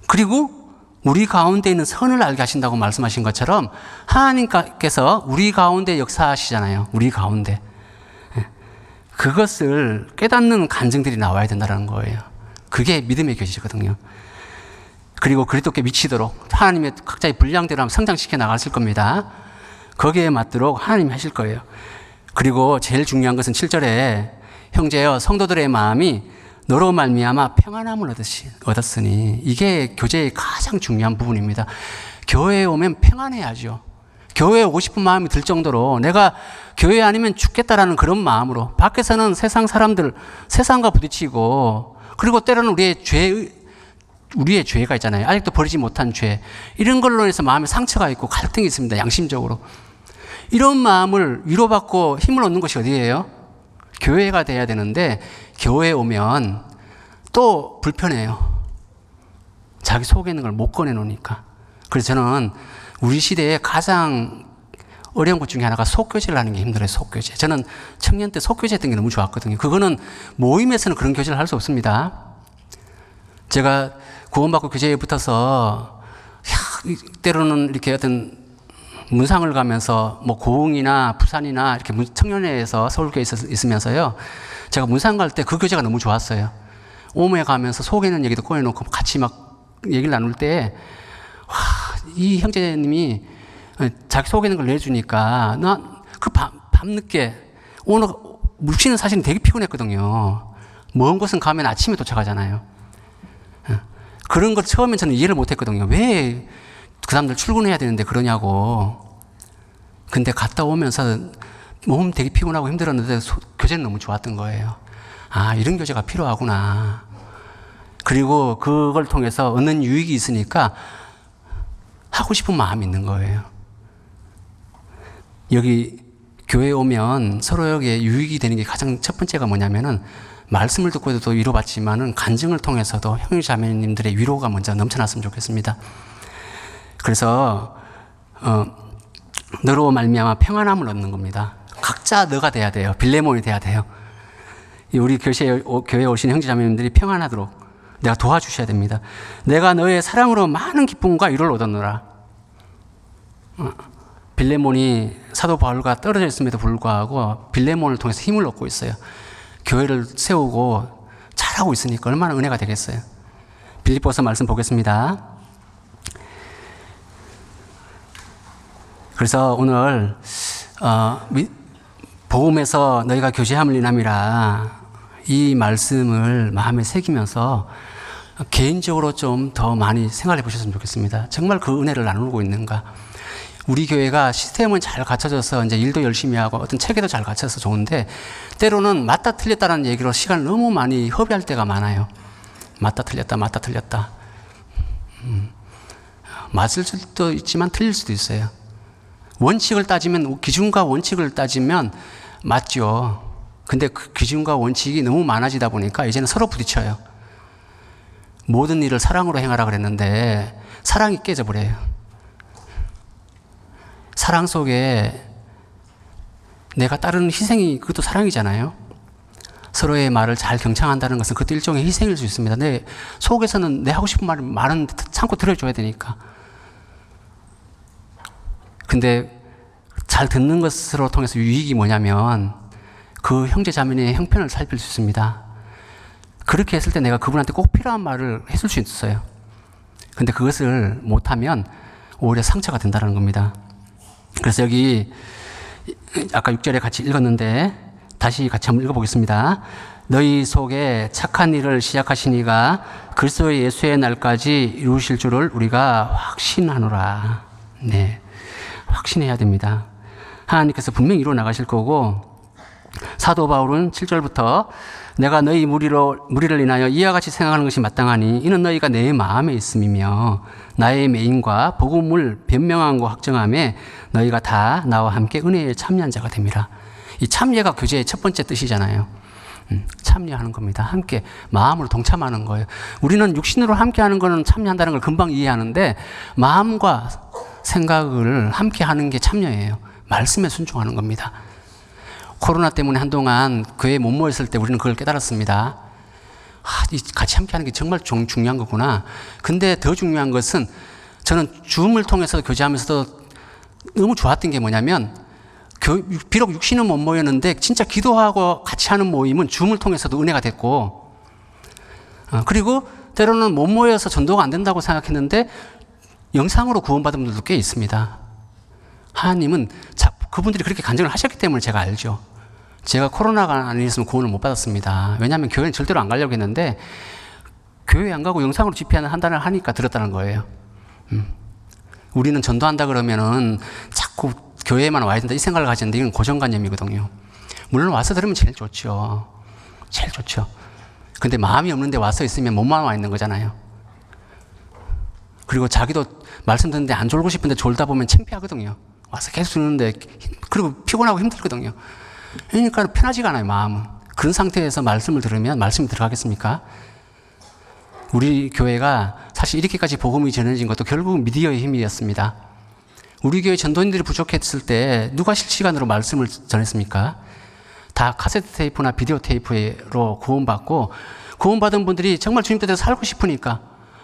Speaker 1: 그리고 우리 가운데 있는 선을 알게 하신다고 말씀하신 것처럼 하나님께서 우리 가운데 역사하시잖아요. 우리 가운데. 그것을 깨닫는 간증들이 나와야 된다는 거예요. 그게 믿음의 교제거든요. 그리고 그리스도께 미치도록 하나님의 각자의 분량대로 하면 성장시켜 나갔을 겁니다. 거기에 맞도록 하나님이 하실 거예요. 그리고 제일 중요한 것은 7절에 형제여 성도들의 마음이 너로 말미암아 평안함을 얻었으니, 이게 교제의 가장 중요한 부분입니다. 교회에 오면 평안해야죠. 교회에 오고 싶은 마음이 들 정도로 내가 교회 아니면 죽겠다라는 그런 마음으로, 밖에서는 세상 사람들, 세상과 부딪히고, 그리고 때로는 우리의 죄가 있잖아요. 아직도 버리지 못한 죄. 이런 걸로 해서 마음에 상처가 있고 갈등이 있습니다. 양심적으로. 이런 마음을 위로받고 힘을 얻는 것이 어디예요? 교회가 돼야 되는데, 교회에 오면 또 불편해요. 자기 속에 있는 걸 못 꺼내놓으니까. 그래서 저는 우리 시대에 가장 어려운 것 중에 하나가 속교제를 하는 게 힘들어요. 속교제. 저는 청년 때 속교제 했던 게 너무 좋았거든요. 그거는 모임에서는 그런 교제를 할 수 없습니다. 제가 구원받고 교제에 붙어서 때로는 이렇게 어떤 문상을 가면서 뭐 고흥이나 부산이나 이렇게 청년회에서 서울교회에 있으면서요, 제가 문상 갈 때 그 교제가 너무 좋았어요. 오모에 가면서 속에 있는 얘기도 꺼내놓고 같이 막 얘기를 나눌 때, 이 형제님이 자기 속에 있는 걸 내주니까 나 그 밤늦게 오늘 물씨는 사실은 되게 피곤했거든요. 먼 곳은 가면 아침에 도착하잖아요. 그런 걸 처음엔 저는 이해를 못했거든요. 왜 그 사람들 출근해야 되는데 그러냐고. 근데 갔다 오면서 몸 되게 피곤하고 힘들었는데 교제는 너무 좋았던 거예요. 이런 교제가 필요하구나. 그리고 그걸 통해서 얻는 유익이 있으니까 하고 싶은 마음이 있는 거예요. 여기 교회에 오면 서로에게 유익이 되는 게 가장 첫 번째가 뭐냐면은, 말씀을 듣고도 위로받지만은 간증을 통해서도 형제 자매님들의 위로가 먼저 넘쳐났으면 좋겠습니다. 그래서 너로 말미암아 평안함을 얻는 겁니다. 각자 너가 돼야 돼요. 빌레몬이 돼야 돼요. 우리 교회에 오신 형제 자매님들이 평안하도록 내가 도와주셔야 됩니다. 내가 너의 사랑으로 많은 기쁨과 위로를 얻었노라. 빌레몬이 사도 바울과 떨어져 있음에도 불구하고 빌레몬을 통해서 힘을 얻고 있어요. 교회를 세우고 잘하고 있으니까 얼마나 은혜가 되겠어요. 빌립보서 말씀 보겠습니다. 그래서 오늘 복음에서 너희가 교제함을 인함이라, 이 말씀을 마음에 새기면서 개인적으로 좀 더 많이 생각해 보셨으면 좋겠습니다. 정말 그 은혜를 나누고 있는가. 우리 교회가 시스템은 잘 갖춰져서 이제 일도 열심히 하고 어떤 체계도 잘 갖춰서 좋은데, 때로는 맞다 틀렸다는 얘기로 시간을 너무 많이 허비할 때가 많아요. 맞다 틀렸다. 맞을 수도 있지만 틀릴 수도 있어요. 원칙을 따지면, 기준과 원칙을 따지면 맞죠. 근데 그 기준과 원칙이 너무 많아지다 보니까 이제는 서로 부딪혀요. 모든 일을 사랑으로 행하라 그랬는데 사랑이 깨져버려요. 사랑 속에 내가 따르는 희생이, 그것도 사랑이잖아요. 서로의 말을 잘 경청한다는 것은 그것도 일종의 희생일 수 있습니다. 내 속에서는 내 하고 싶은 말은 참고 들어줘야 되니까. 근데 잘 듣는 것으로 통해서 유익이 뭐냐면 그 형제 자매의 형편을 살필 수 있습니다. 그렇게 했을 때 내가 그분한테 꼭 필요한 말을 해줄 수 있어요. 근데 그것을 못하면 오히려 상처가 된다는 겁니다. 그래서 여기 아까 6절에 같이 읽었는데 다시 같이 한번 읽어보겠습니다. 너희 속에 착한 일을 시작하신 이가 그리스도 예수의 날까지 이루실 줄을 우리가 확신하노라. 네, 확신해야 됩니다. 하나님께서 분명히 이루어 나가실 거고, 사도 바울은 7절부터 내가 너희 무리를 인하여 이와 같이 생각하는 것이 마땅하니 이는 너희가 내 마음에 있음이며 나의 매임과 복음을 변명함과 확정함에 너희가 다 나와 함께 은혜에 참여한 자가 됩니다. 이 참여가 교제의 첫 번째 뜻이잖아요. 참여하는 겁니다. 함께 마음으로 동참하는 거예요. 우리는 육신으로 함께하는 거는 참여한다는 걸 금방 이해하는데 마음과 생각을 함께하는 게 참여예요. 말씀에 순종하는 겁니다. 코로나 때문에 한동안 교회에 못 모였을 때 우리는 그걸 깨달았습니다. 같이 함께하는 게 정말 중요한 거구나. 근데 더 중요한 것은 저는 줌을 통해서 교제하면서도 너무 좋았던 게 뭐냐면 비록 육신은 못 모였는데 진짜 기도하고 같이 하는 모임은 줌을 통해서도 은혜가 됐고, 그리고 때로는 못 모여서 전도가 안 된다고 생각했는데 영상으로 구원받은 분들도 꽤 있습니다. 하나님은 그분들이 그렇게 간증을 하셨기 때문에 제가 알죠. 제가 코로나가 아니었으면 구원을 못 받았습니다. 왜냐하면 교회는 절대로 안 가려고 했는데 교회 안 가고 영상으로 집회하는 한 달을 하니까 들었다는 거예요. 우리는 전도한다 그러면은 자꾸 교회에만 와야 된다 이 생각을 가지는데 이건 고정관념이거든요. 물론 와서 들으면 제일 좋죠. 제일 좋죠. 근데 마음이 없는데 와서 있으면 몸만 와 있는 거잖아요. 그리고 자기도 말씀 듣는데 안 졸고 싶은데 졸다 보면 창피하거든요. 와서 계속 듣는데 그리고 피곤하고 힘들거든요. 그러니까 편하지가 않아요, 마음은. 그런 상태에서 말씀을 들으면 말씀이 들어가겠습니까? 우리 교회가 사실 이렇게까지 복음이 전해진 것도 결국은 미디어의 힘이었습니다. 우리 교회 전도인들이 부족했을 때 누가 실시간으로 말씀을 전했습니까? 다 카세트 테이프나 비디오 테이프로 구원받고, 구원받은 분들이 정말 주님 뜻대로 살고 싶으니까,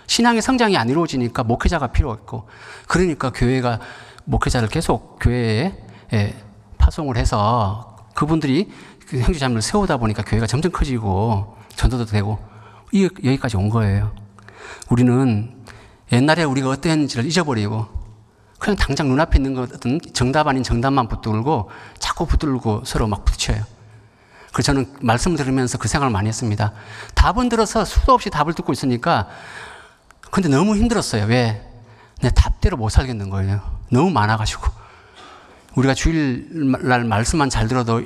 Speaker 1: 신앙의 성장이 안 이루어지니까 목회자가 필요했고, 그러니까 교회가 목회자를 계속 교회에 파송을 해서 그분들이 그 형제자매를 세우다 보니까 교회가 점점 커지고 전도도 되고 여기까지 온 거예요. 우리는 옛날에 우리가 어땠는지를 잊어버리고 그냥 당장 눈앞에 있는 것은 정답 아닌 정답만 붙들고 자꾸 붙들고 서로 막 부딪혀요. 그래서 저는 말씀을 들으면서 그 생각을 많이 했습니다. 답은 들어서 수도 없이 답을 듣고 있으니까 근데 너무 힘들었어요. 왜? 내 답대로 못 살겠는 거예요. 너무 많아가지고. 우리가 주일날 말씀만 잘 들어도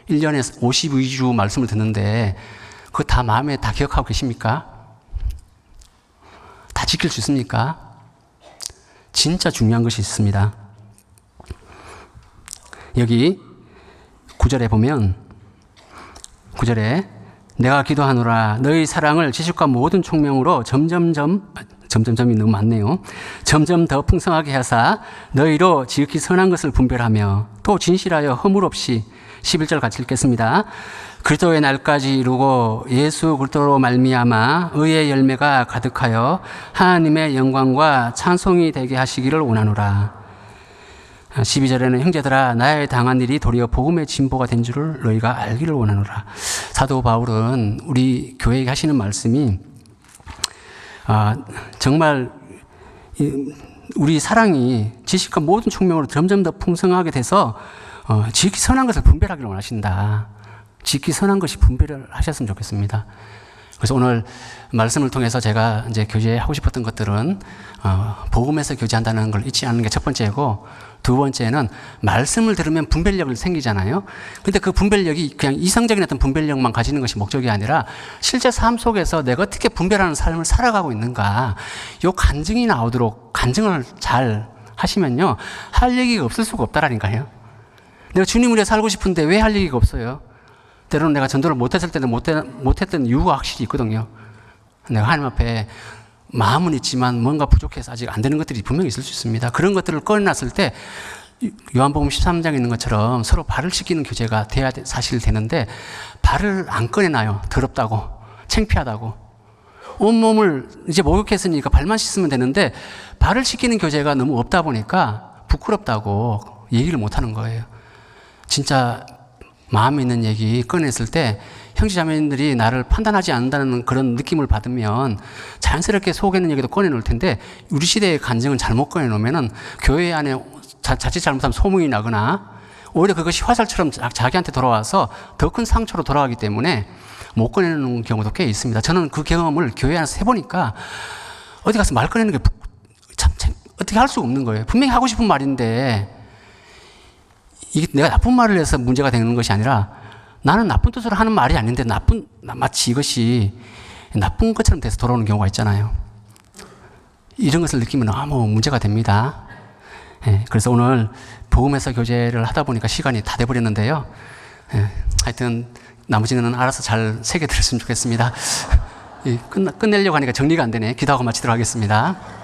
Speaker 1: 1년에 52주 말씀을 듣는데 그거 다 마음에 다 기억하고 계십니까? 다 지킬 수 있습니까? 진짜 중요한 것이 있습니다. 여기 9절에 보면 9절에 내가 기도하노라 너희 사랑을 지식과 모든 총명으로 점점점이 너무 많네요. 점점 더 풍성하게 하사 너희로 지극히 선한 것을 분별하며 또 진실하여 허물 없이 11절 같이 읽겠습니다. 그리스도의 날까지 이루고 예수 그리스도로 말미암아 의의 열매가 가득하여 하나님의 영광과 찬송이 되게 하시기를 원하노라. 12절에는 형제들아 나의 당한 일이 도리어 복음의 진보가 된 줄을 너희가 알기를 원하노라. 사도 바울은 우리 교회에게 하시는 말씀이 정말 우리 사랑이 지식과 모든 총명으로 점점 더 풍성하게 돼서 지극히 선한 것을 분별하기를 원하신다. 지극히 선한 것이 분별을 하셨으면 좋겠습니다. 그래서 오늘 말씀을 통해서 제가 이제 교제하고 싶었던 것들은 복음에서 교제한다는 걸 잊지 않는 게 첫 번째고, 두 번째는 말씀을 들으면 분별력을 생기잖아요. 근데 그 분별력이 그냥 이성적인 어떤 분별력만 가지는 것이 목적이 아니라 실제 삶 속에서 내가 어떻게 분별하는 삶을 살아가고 있는가, 요 간증이 나오도록 간증을 잘 하시면요 할 얘기가 없을 수가 없다라니까요. 내가 주님을 위해 살고 싶은데 왜 할 얘기가 없어요? 때로는 내가 전도를 못했을 때는 못했던 이유가 확실히 있거든요. 내가 하나님 앞에 마음은 있지만 뭔가 부족해서 아직 안 되는 것들이 분명히 있을 수 있습니다. 그런 것들을 꺼내놨을 때 요한복음 13장에 있는 것처럼 서로 발을 씻기는 교제가 돼야 사실 되는데 발을 안 꺼내놔요. 더럽다고, 창피하다고. 온몸을 이제 목욕했으니까 발만 씻으면 되는데 발을 씻기는 교제가 너무 없다 보니까 부끄럽다고 얘기를 못 하는 거예요. 진짜 마음에 있는 얘기 꺼냈을 때 형제자매님들이 나를 판단하지 않는다는 그런 느낌을 받으면 자연스럽게 속에 있는 얘기도 꺼내놓을 텐데, 우리 시대의 간증은 잘못 꺼내놓으면은 교회 안에 자칫 잘못하면 소문이 나거나 오히려 그것이 화살처럼 자기한테 돌아와서 더 큰 상처로 돌아가기 때문에 못 꺼내는 경우도 꽤 있습니다. 저는 그 경험을 교회 안에서 해보니까 어디 가서 말 꺼내는 게 참 어떻게 할 수가 없는 거예요. 분명히 하고 싶은 말인데 이게 내가 나쁜 말을 해서 문제가 되는 것이 아니라 나는 나쁜 뜻으로 하는 말이 아닌데 마치 이것이 나쁜 것처럼 돼서 돌아오는 경우가 있잖아요. 이런 것을 느끼면 너무 문제가 됩니다. 예, 그래서 오늘 복음에서 교제를 하다 보니까 시간이 다 돼버렸는데요. 예, 하여튼 나머지는 알아서 잘 새겨 들었으면 좋겠습니다. 끝내려고 하니까 정리가 안 되네. 기도하고 마치도록 하겠습니다.